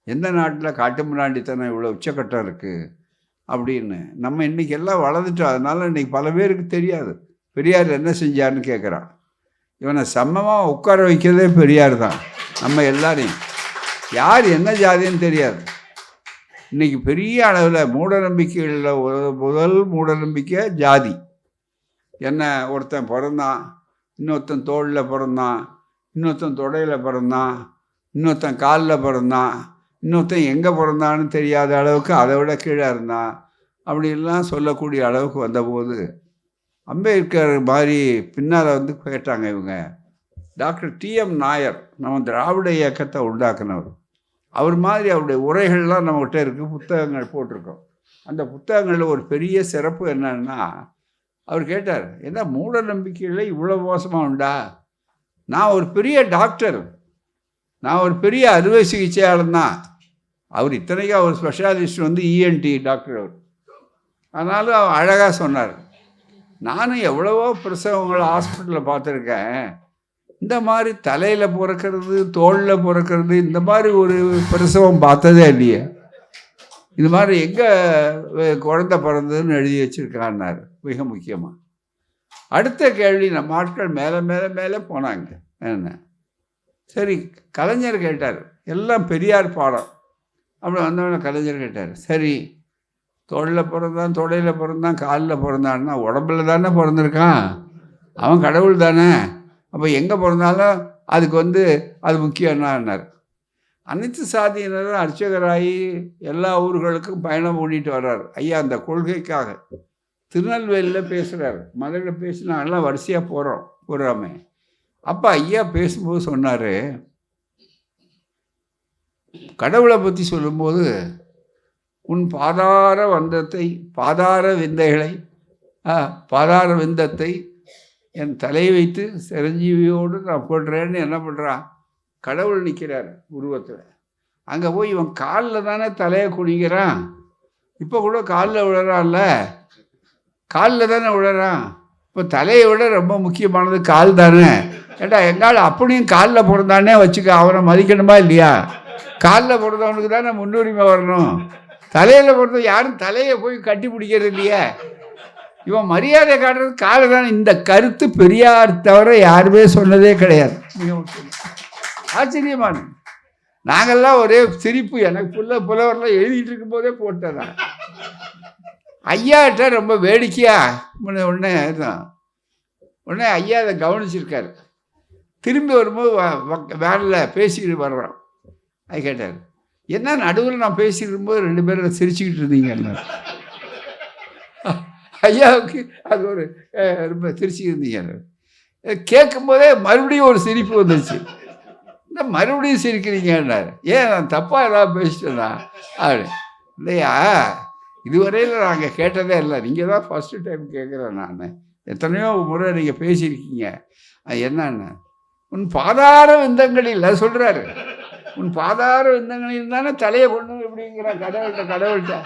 S1: எந்த நாட்டில் காட்டு முன்னாடித்தனம் இவ்வளோ உச்சக்கட்டம் இருக்குது அப்படின்னு. நம்ம இன்றைக்கி எல்லாம் வளர்ந்துட்டோம். அதனால் இன்றைக்கி பல பேருக்கு தெரியாது பெரியார் என்ன செஞ்சார்னு கேட்குறான். இவனை சமமாக உட்கார வைக்கிறதே பெரியார் தான். நம்ம எல்லாரையும் யார் என்ன ஜாதின்னு தெரியாது. இன்றைக்கி பெரிய அளவில் மூட நம்பிக்கைகளில் முதல் மூட நம்பிக்கை ஜாதி. என்ன, ஒருத்தன் பிறந்தான், இன்னொருத்தன் தோளில் பிறந்தான், இன்னொருத்தன் தொடையில் பிறந்தான், இன்னொருத்தன் காலில் பிறந்தான், இன்னொருத்தன் எங்கே பிறந்தான்னு தெரியாத அளவுக்கு அதை விட கீழே இருந்தான், அப்படின்லாம் சொல்லக்கூடிய அளவுக்கு வந்தபோது அம்பேத்கர் மாதிரி பின்னால் வந்து கேட்டாங்க இவங்க. டாக்டர் டிஎம் நாயர் நம்ம திராவிட இயக்கத்தை உண்டாக்குனவர். அவர் மாதிரி அவருடைய உரைகள்லாம் நம்மகிட்ட இருக்குது, புத்தகங்கள் போட்டிருக்கோம். அந்த புத்தகங்களில் ஒரு பெரிய சிறப்பு என்னன்னா, அவர் கேட்டார், என்ன மூட நம்பிக்கையில் இவ்வளோ மோசமாக உண்டா? நான் ஒரு பெரிய டாக்டர், நான் ஒரு பெரிய அறுவை சிகிச்சையாளர் தான். அவர் இத்தனைக்கும் அவர் ஸ்பெஷாலிஸ்ட் வந்து இஎன்டி டாக்டர் அவர். அதனால அவர் அழகாக சொன்னார், நானும் எவ்வளவோ பிரசவங்களை ஹாஸ்பிட்டலில் பார்த்துருக்கேன், இந்த மாதிரி தலையில் பிறக்கிறது தோளில் பிறக்கிறது இந்த மாதிரி ஒரு பிரசவம் பார்த்ததே இல்லையே. இது மாதிரி எங்கே குழந்தை பிறந்ததுன்னு எழுதி வச்சுருக்கான்னாரு. மிக முக்கியமாக அடுத்த கேள்வி, நம்ம ஆட்கள் மேலே மேலே மேலே போனாங்க. என்ன சரி, கலைஞர் கேட்டார், எல்லாம் பெரியார் பாடம். அப்படி வந்தவொடனே கலைஞர் கேட்டார், சரி தோளில் பிறந்தான் தொடையில் பிறந்தான் காலில் பிறந்தான்னா உடம்புல தானே பிறந்திருக்கான், அவன் கடவுள் தானே, அப்போ எங்கே பிறந்தாலும் அதுக்கு வந்து அது முக்கியம்னார். அனைத்து சாதியினரும் அர்ச்சகராகி எல்லா ஊர்களுக்கும் பயணம் பண்ணிட்டு வர்றார் ஐயா அந்த கொள்கைக்காக. திருநெல்வேலியில் பேசுகிறார், மதுரையில் பேசினா எல்லாம் வரிசையாக போகிறாமே. அப்போ ஐயா பேசும்போது சொன்னார், கடவுளை பற்றி சொல்லும்போது, உன் பாதார வந்தத்தை பாதார விந்தத்தை என் தலை வைத்து சிரஞ்சீவியோடு நான் போடுறேன்னு என்ன பண்ணுறான், கடவுள் நிற்கிறார் உருவத்தில். அங்கே போய் இவன் காலில் தானே தலையை குனிக்கிறான். இப்போ கூட காலில் விழுறான்ல, காலில் தானே விழுறான். இப்போ தலையை விட ரொம்ப முக்கியமானது கால் தானே. ஏட்டா எங்கால் அப்படியும் காலில் பிறந்தானே வச்சுக்க, அவனை மதிக்கணுமா இல்லையா? காலில் பிறந்தவனுக்கு தானே முன்னுரிமை வரணும். தலையில் பிறந்த யாரும் தலையை போய் கட்டி பிடிக்கிறது இல்லையா? இவன் மரியாதை காட்டுறது காலை தானே. இந்த கருத்து பெரியார் தவிர யாருமே சொன்னதே கிடையாது. ஆச்சரியமான, நாங்கள்லாம் ஒரே சிரிப்பு. எனக்கு புலவரெலாம் எழுதிட்டு இருக்கும் போதே போட்டேன். ஐயாட்ட ரொம்ப வேடிக்கையா உடனே ஐயா அதை கவனிச்சிருக்காரு. திரும்பி வரும்போது வேனில் பேசிக்கிட்டு வர்றான். அது கேட்டார், என்ன நடுவில் நான் பேசிக்கிட்டு இருக்கும்போது 2 பேரும் சிரிச்சுக்கிட்டு இருந்தீங்க. ஐயாவுக்கு அது ஒரு ரொம்ப சிரிச்சுக்கிட்டு இருந்தீங்க. கேட்கும்போதே மறுபடியும் ஒரு சிரிப்பு வந்துச்சு. இந்த மறுபடியும் சிரிக்கிறீங்கன்னாரு. ஏன் நான் தப்பாக ஏதாவது பேசிட்டேன்னா அப்படி இல்லையா, இதுவரையில் நாங்கள் கேட்டதே இல்லை, நீங்கள் தான் ஃபஸ்ட்டு டைம் கேட்குறேன். நான் எத்தனையோ முறை நீங்கள் பேசியிருக்கீங்க. அது என்னன்னு, உன் பாதார விந்தங்களில் சொல்கிறாரு, உன் பாதார விந்தங்களில் தானே தலையை கொண்டு எப்படிங்கிற கடவுள்கிட்ட.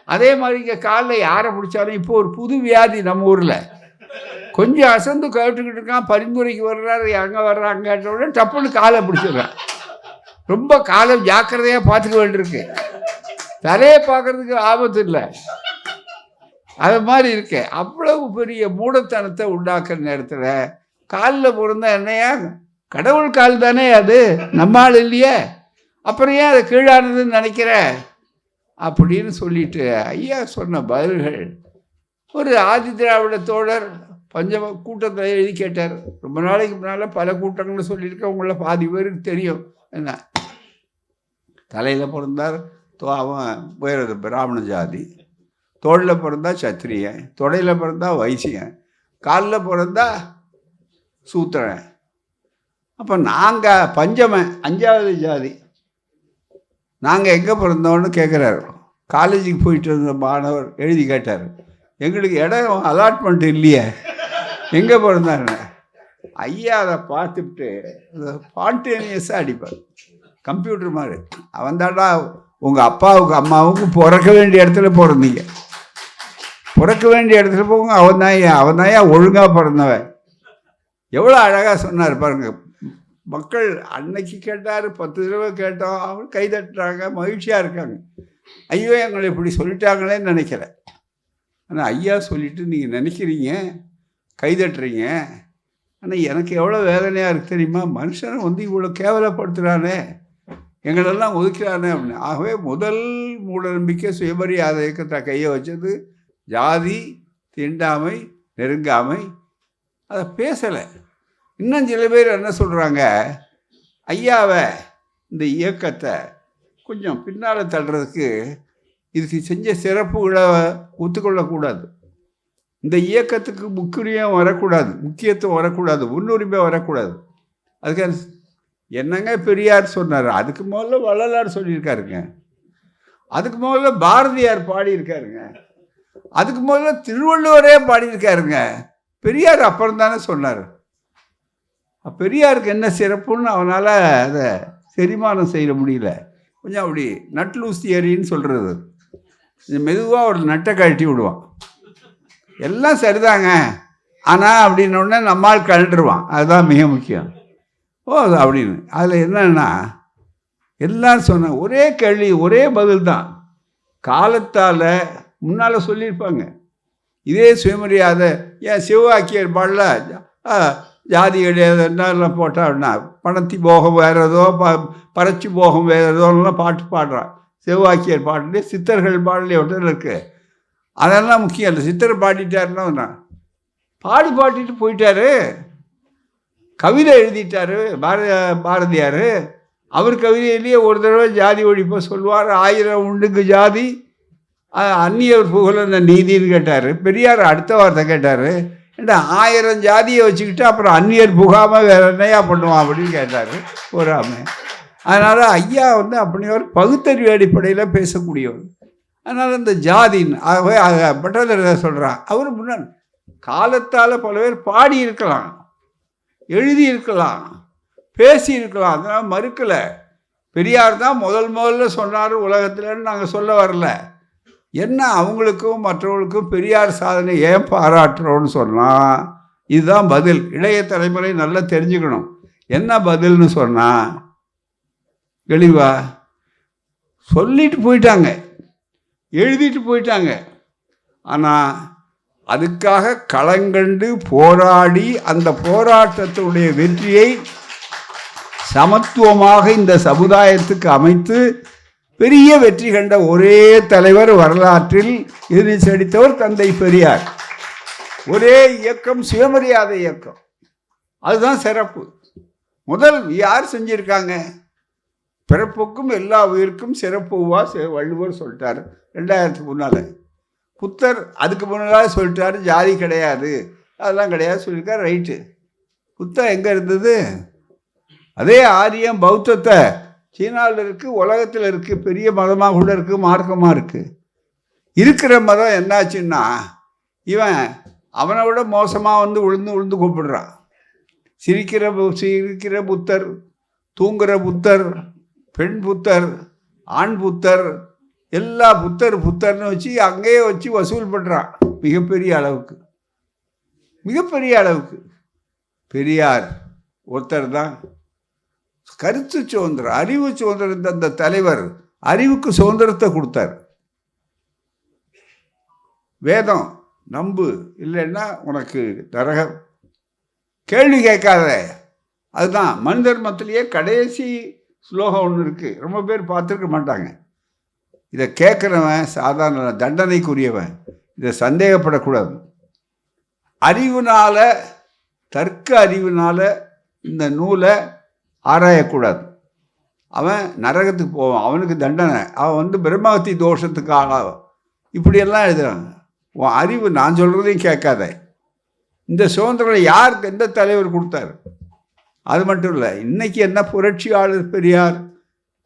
S1: அதே மாதிரி இங்கே காலில் யாரை பிடிச்சாலும் இப்போ ஒரு புது வியாதி நம்ம ஊரில், கொஞ்சம் அசந்து கேட்டுக்கிட்டு இருக்கான், பரிந்துரைக்கு வர்றாரு, அங்கே வர்றாங்க உடனே டப்புன்னு காலை பிடிச்சிடுறான். ரொம்ப காலம் ஜாக்கிரதையாக பார்த்துக்க வேண்டியிருக்கு. தலையை பார்க்கறதுக்கு ஆபத்து இல்லை. அது மாதிரி இருக்கு. அவ்வளவு பெரிய மூடத்தனத்தை உண்டாக்குற நேரத்தில் காலில் பிறந்தா என்னையா, கடவுள் கால் தானே அது, நம்மால் இல்லையே, அப்புறம் ஏன் அதை கீழானதுன்னு நினைக்கிற அப்படின்னு சொல்லிட்டு ஐயா சொன்ன பதில்கள். ஒரு ஆதி திராவிட தோழர் பஞ்சம கூட்டத்தில் எழுதி கேட்டார். ரொம்ப நாளைக்கு முன்னால் பல கூட்டங்களை சொல்லியிருக்கேன், உங்களை பாதி பேருக்கு தெரியும். என்ன, தலையில் பிறந்தார் அவன் உயர்றது பிராமண ஜாதி, தோளில் பிறந்தா சத்திரியன், தொடையில் பிறந்தா வைசியன், காலில் பிறந்தா சூத்திரன். அப்போ நாங்கள் பஞ்சமன் 5வது ஜாதி, நாங்கள் எங்கே பிறந்தோன்னு கேட்குறாரு. காலேஜுக்கு போயிட்டு இருந்த மாணவர் எழுதி கேட்டார், எங்களுக்கு இடம் அலாட்மெண்ட் இல்லையே, எங்கே பிறந்தாருன்னு. ஐயா அதை பார்த்துட்டு ஸ்பான்டேனியஸாக அடிப்பார், கம்ப்யூட்டர் மாதிரி. அவன் தாண்டா உங்கள் அப்பாவுக்கு அம்மாவுக்கு பிறக்க வேண்டிய இடத்துல பிறந்தீங்க, பிறக்க வேண்டிய இடத்துல போங்க, அவன் தான் ஒழுங்காக பிறந்தவன். எவ்வளோ அழகாக சொன்னார் பாருங்க. மக்கள் அன்னைக்கு கேட்டார், 10 தடவை கேட்டோம், அவங்க கை தட்டுறாங்க, மகிழ்ச்சியாக இருக்காங்க. ஐயோ எங்களை இப்படி சொல்லிட்டாங்களேன்னு நினைக்கிறேன். ஆனால் ஐயா சொல்லிவிட்டு நீங்கள் நினைக்கிறீங்க, கைதட்டுறீங்க. ஆனால் எனக்கு எவ்வளோ வேதனையாக இருக்குது தெரியுமா, மனுஷனை வந்து இவ்வளோ கேவலப்படுத்துகிறானே, எங்களெல்லாம் ஒதுக்கிறானே அப்படின்னு. ஆகவே முதல் மூட நம்பிக்கை சுயமரியாதை இயக்கத்தை கையை வச்சது ஜாதி, தீண்டாமை, நெருங்காமை. அதை பேசலை. இன்னும் சில பேர் என்ன சொல்கிறாங்க, ஐயாவை இந்த இயக்கத்தை கொஞ்சம் பின்னால் தள்ளுறதுக்கு இதுக்கு செஞ்ச சிறப்புகளை ஒத்துக்கொள்ளக்கூடாது. இந்த இயக்கத்துக்கு முக்கியத்துவம் வரக்கூடாது, முன்னுரிமை வரக்கூடாது. அதுக்கு என்னங்க பெரியார் சொன்னார்? அதுக்கு முதல்ல வள்ளலார் சொல்லியிருக்காருங்க, அதுக்கு முதல்ல பாரதியார் பாடியிருக்காருங்க, அதுக்கு முதல்ல திருவள்ளுவரே பாடியிருக்காருங்க. பெரியார் அப்புறம் தானே சொன்னார். பெரியாருக்கு என்ன சிறப்புன்னு அவனால் அதை செரிமானம் செய்ய முடியல. கொஞ்சம் அப்படி நட் லூஸ் தியரின்னு சொல்கிறது, மெதுவாக ஒரு நட்டை கழட்டி விடுவான். எல்லாம் சரிதாங்க ஆனால் அப்படின்னோடனே நம்மால் கழண்டுருவான். அதுதான் மிக முக்கியம். அப்படின்னு அதில் என்னன்னா எல்லாரும் சொன்ன ஒரே கேள்வி, ஒரே பதில் தான். காலத்தால் முன்னால் சொல்லியிருப்பாங்க இதே சுயமரியாதை. ஏன் சிவவாக்கியர் பாடல ஜாதி கிடையாதுலாம் போட்டான்னா பணத்தி போகம் வேறு ஏதோ பறச்சி போகம் வேறு ஏதோலாம் பாட்டு பாடுறான். சிவவாக்கியர் பாட்டு சித்தர்கள் பாடலே ஒருத்தர் இருக்குது. அதெல்லாம் முக்கியம் இல்லை. சித்தர் பாடிட்டாருன்னா பாடிட்டு போயிட்டாரு. கவிதை எழுதிட்டாரு பாரதியார். அவர் கவிதையிலேயே ஒரு தடவை ஜாதி ஒழிப்பை சொல்லுவார். 1000 உண்டுக்கு ஜாதி அந்நியர் புகழ நீதின்னு கேட்டார். பெரியார் அடுத்த வார்த்தை கேட்டார், ஏண்டா 1000 ஜாதியை வச்சுக்கிட்டு அப்புறம் அந்நியர் புகாமல் வேறு என்னையா பண்ணுவான் அப்படின்னு கேட்டார் போராமை. அதனால் ஐயா அப்படி ஒரு பகுத்தறிவு அடிப்படையில் பேசக்கூடியவர். அதனால் இந்த ஜாதின்னு ஆகவே பட்டதர் சொல்கிறான். அவர் முன்னாடி காலத்தால் பல பேர் பாடியிருக்கலாம், எழுதியிருக்கலாம், பேசியிருக்கலாம், அதனால் மறுக்கலை. பெரியார் தான் முதல்ல சொன்னார் உலகத்தில்னு நாங்கள் சொல்ல வரல. என்ன அவங்களுக்கும் மற்றவர்களுக்கும் பெரியார் சாதனை ஏன் பாராட்டுறோன்னு சொன்னால் இதுதான் பதில். இளைய தலைமுறை நல்லா தெரிஞ்சுக்கணும். என்ன பதில்னு சொன்னால் தெளிவா சொல்லிட்டு போயிட்டாங்க, எழுதிட்டு போயிட்டாங்க. ஆனால் அதுக்காக களங்கண்டு போராடி அந்த போராட்டத்துடைய வெற்றியை சமத்துவமாக இந்த சமுதாயத்துக்கு அமைத்து பெரிய வெற்றி கண்ட ஒரே தலைவர் வரலாற்றில் எதிர்த்து அடித்தவர் தந்தை பெரியார். ஒரே இயக்கம் சுயமரியாதை இயக்கம், அதுதான் சிறப்பு. முதல் யார் செஞ்சிருக்காங்க? பிறப்புக்கும் எல்லா உயிருக்கும் சிறப்புவா வள்ளுவர் சொல்லிட்டார் 2000க்கு முன்னால். புத்தர் அதுக்கு முன்னால் சொல்லிட்டாரு ஜாதி கிடையாது அதெல்லாம் கிடையாது சொல்லியிருக்கார். ரைட்டு. புத்தர் எங்கே இருந்தது? அதே ஆரியம் பௌத்தத்தை சீனாவில் இருக்குது, உலகத்தில் இருக்குது, பெரிய மதமாக கூட இருக்குது, மார்க்கமாக இருக்குது. இருக்கிற மதம் என்னாச்சுன்னா இவன் அவனை விட மோசமாக உழுந்து கூப்பிடுறான். சிரிக்கிற புத்தர், தூங்குகிற புத்தர், பெண் புத்தர், ஆண் புத்தர், எல்லா புத்தர்னு வச்சு அங்கேயே வச்சு வசூல் பண்ணுறான் மிகப்பெரிய அளவுக்கு. பெரியார் ஒருத்தர் தான் கருத்து சுதந்திரம், அறிவு சுதந்திரம் தந்த தலைவர். அறிவுக்கு சுதந்திரத்தை கொடுத்தார். வேதம் நம்பு, இல்லைன்னா உனக்கு நரகம், கேள்வி கேட்காத. அதுதான் மனு தர்மத்திலேயே கடைசி ஸ்லோகம் ஒன்று இருக்குது. ரொம்ப பேர் பார்த்துருக்க மாட்டாங்க. இதை கேட்குறவன் சாதாரண தண்டனைக்குரியவன், இதை சந்தேகப்படக்கூடாது. அறிவுனால், தர்க்க அறிவுனால் இந்த நூலை ஆராயக்கூடாது. அவன் நரகத்துக்கு போவான், அவனுக்கு தண்டனை. அவன் பிரம்மஹத்தி தோஷத்துக்கு ஆளாகும். இப்படியெல்லாம் எழுதுறாங்க. உன் அறிவு நான் சொல்கிறதையும் கேட்காத. இந்த சுதந்திரம் யாருக்கு எந்த தலைவர் கொடுத்தாரு? அது மட்டும் இல்லை, இன்றைக்கி என்ன புரட்சியாளர் பெரியார்,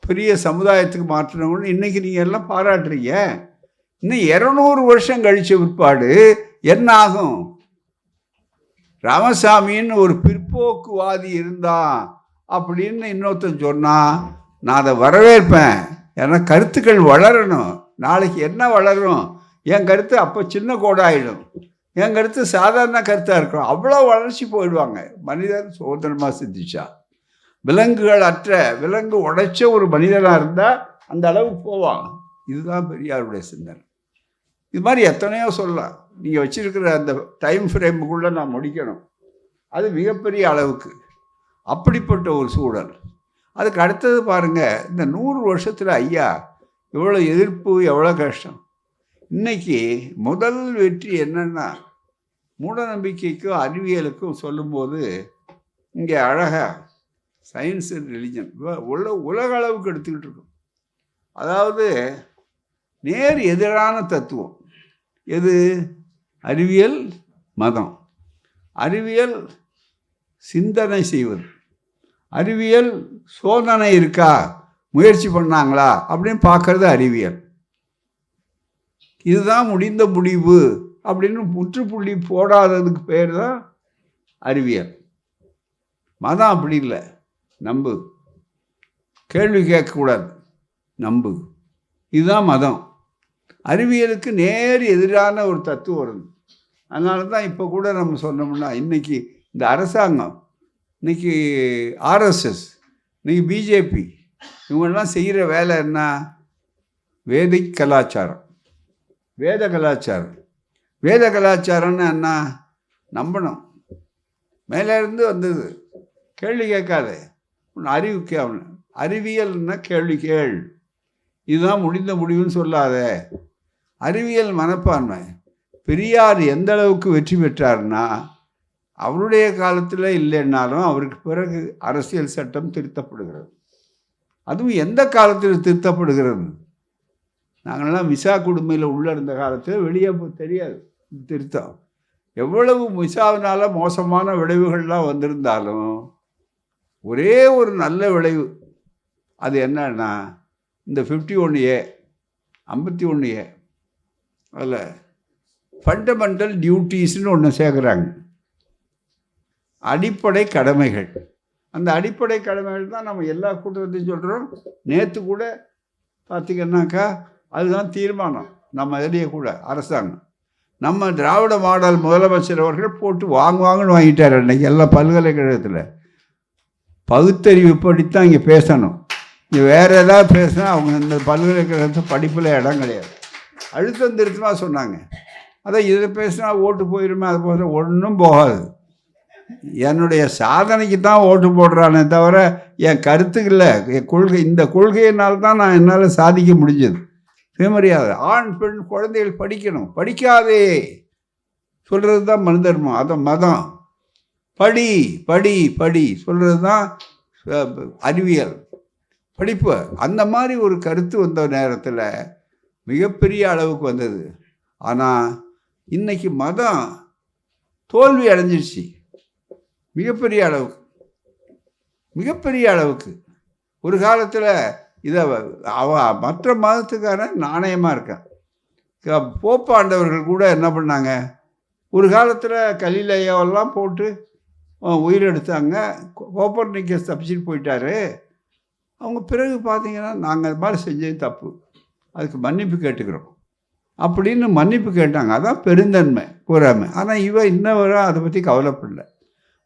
S1: பெரிய சமுதாயத்துக்கு மாற்றினவங்கன்னு இன்றைக்கி நீங்கள் எல்லாம் பாராட்டுறீங்க. இன்னும் 200 வருஷம் கழிச்ச பிற்பாடு என்ன ஆகும்? ராமசாமின்னு ஒரு பிற்போக்குவாதி இருந்தான் அப்படின்னு இன்னொருத்தன் சொன்னால் நான் அதை வரவேற்பேன். ஏன்னா கருத்துக்கள் வளரணும். நாளைக்கு என்ன வளரும்? என் கருத்து அப்போ சின்ன கோடாயிடும், என் கருத்து சாதாரண கருத்தாக இருக்கும். அவ்வளோ வளர்ச்சி போயிடுவாங்க. மனிதன் சுதந்திரமாக சிந்திச்சா, விலங்கு உடைச்ச ஒரு மனிதனாக இருந்தால் அந்த அளவுக்கு போவாங்க. இதுதான் பெரியாருடைய சிந்தனை. இது மாதிரி எத்தனையோ சொல்லலாம். நீங்கள் வச்சுருக்கிற அந்த டைம் ஃப்ரேமுக்குள்ளே நான் முடிக்கணும். அது மிகப்பெரிய அளவுக்கு அப்படிப்பட்ட ஒரு சூழல். அதுக்கு அடுத்தது பாருங்கள், இந்த 100 வருஷத்தில் ஐயா எவ்வளோ எதிர்ப்பு, எவ்வளோ கஷ்டம். இன்றைக்கி முதல் வெற்றி என்னென்னா, மூட நம்பிக்கைக்கும் அறிவியலுக்கும் சொல்லும்போது இங்கே அழகாக சயின்ஸ் அண்ட் ரிலிஜன் உலக அளவுக்கு எடுத்துக்கிட்டு இருக்கோம். அதாவது நேர் எதிரான தத்துவம் எது? அறிவியல், மதம். அறிவியல் சிந்தனை செய்வது, அறிவியல் சோதனை இருக்கா, முயற்சி பண்ணாங்களா அப்படின்னு பார்க்கறது அறிவியல். இதுதான் முடிந்த முடிவு அப்படின்னு முற்றுப்புள்ளி போடாததுக்கு பேர் தான் அறிவியல். மதம் அப்படி இல்லை, நம்பு, கேள்வி கேட்கக்கூடாது, நம்பு, இதுதான் மதம். அறிவியலுக்கு நேர் எதிரான ஒரு தத்துவம் வருது. அதனால தான் இப்போ கூட நம்ம சொன்னோம்னா இன்னைக்கு இந்த அரசாங்கம், இன்னைக்கு ஆர்எஸ்எஸ், இன்னைக்கு பிஜேபி, இவங்கெல்லாம் செய்கிற வேலை என்ன? வேதிக் கலாச்சாரம், வேத கலாச்சாரம். வேத கலாச்சாரம்னு என்ன? நம்பணும், மேலே இருந்து வந்தது, கேள்வி கேட்காத, உன் அறிவு கேட்கணும். அறிவியல்னா கேள்வி கேள், இதுதான் முடிந்த முடிவுன்னு சொல்லாத. அறிவியல் மனப்பான்மை. பெரியார் எந்த அளவுக்கு வெற்றி பெற்றார்னா, அவருடைய காலத்தில் இல்லைன்னாலும் அவருக்கு பிறகு அரசியல் சட்டம் திருத்தப்படுகிறது. அதுவும் எந்த காலத்தில் திருத்தப்படுகிறது? நாங்கள்லாம் மிசா குடும்பத்தில் உள்ள இருந்த காலத்தில் வெளியே தெரியாது திருத்தம். எவ்வளவு மிசாவினால் மோசமான விளைவுகள்லாம் வந்திருந்தாலும் ஒரே ஒரு நல்ல விளைவு, அது என்னன்னா இந்த 51A 51A அதில் ஃபண்டமெண்டல் டியூட்டிஸ்ன்னு ஒன்று சேர்க்குறாங்க, அடிப்படை கடமைகள். அந்த அடிப்படை கடமைகள் தான் நம்ம எல்லா கூட்டத்தையும் சொல்கிறோம். நேற்று கூட பார்த்திங்கன்னாக்கா அதுதான் தீர்மானம். நம்ம இதிலேயே கூட அரசாங்கம், நம்ம திராவிட மாடல் முதலமைச்சர் அவர்கள் போட்டு வாங்குவாங்கன்னு வாங்கிட்டார். அன்றைக்கி எல்லா பல்கலைக்கழகத்தில் பகுத்தறிவு படித்தான் இங்கே பேசணும். இங்கே வேறு ஏதாவது பேசினா அவங்க இந்த பல்கலைக்கழகத்தை படிப்பில் இடம் கிடையாது. அழுத்தம் திருத்தமாக சொன்னாங்க. அதான் இதில் பேசினா ஓட்டு போயிருமே, அது போல ஒன்றும் போகாது. என்னுடைய சாதனைக்கு தான் ஓட்டு போடுறானே தவிர என் கருத்துக்களை, என் கொள்கை, இந்த கொள்கையினால்தான் நான் என்னால் சாதிக்க முடிஞ்சது. சுயமரியாதை. ஆண் பெண் குழந்தைகள் படிக்கணும், படிக்காதே சொல்கிறது தான் மனு தர்மம், அதை மதம். படி படி படி சொல்கிறது தான் அறிவியல், படிப்பு. அந்த மாதிரி ஒரு கருத்து வந்த நேரத்தில் மிகப்பெரிய அளவுக்கு வந்தது. ஆனால் இன்னைக்கு மதம் தோல்வி அடைஞ்சிருச்சு, மிகப்பெரிய அளவுக்கு, மிகப்பெரிய அளவுக்கு. ஒரு காலத்தில் இதை மற்ற மதத்துக்கான நாணயமாக இருக்கேன். போப்பாண்டவர்கள் கூட என்ன பண்ணாங்க, ஒரு காலத்தில் கலிலேயாவெல்லாம் போட்டு உயிரெடுத்தாங்க. கோப்பர்னிக்கஸ் தப்பிச்சுட்டு போயிட்டாரு. அவங்க பிறகு பார்த்தீங்கன்னா நாங்கள் அது மாதிரி செஞ்சது தப்பு, அதுக்கு மன்னிப்பு கேட்டுக்கிறோம் அப்படின்னு மன்னிப்பு கேட்டாங்க. அதான் பெருந்தன்மை, கூறாமை. ஆனால் இன்ன வரை அதை பற்றி கவலைப்படல.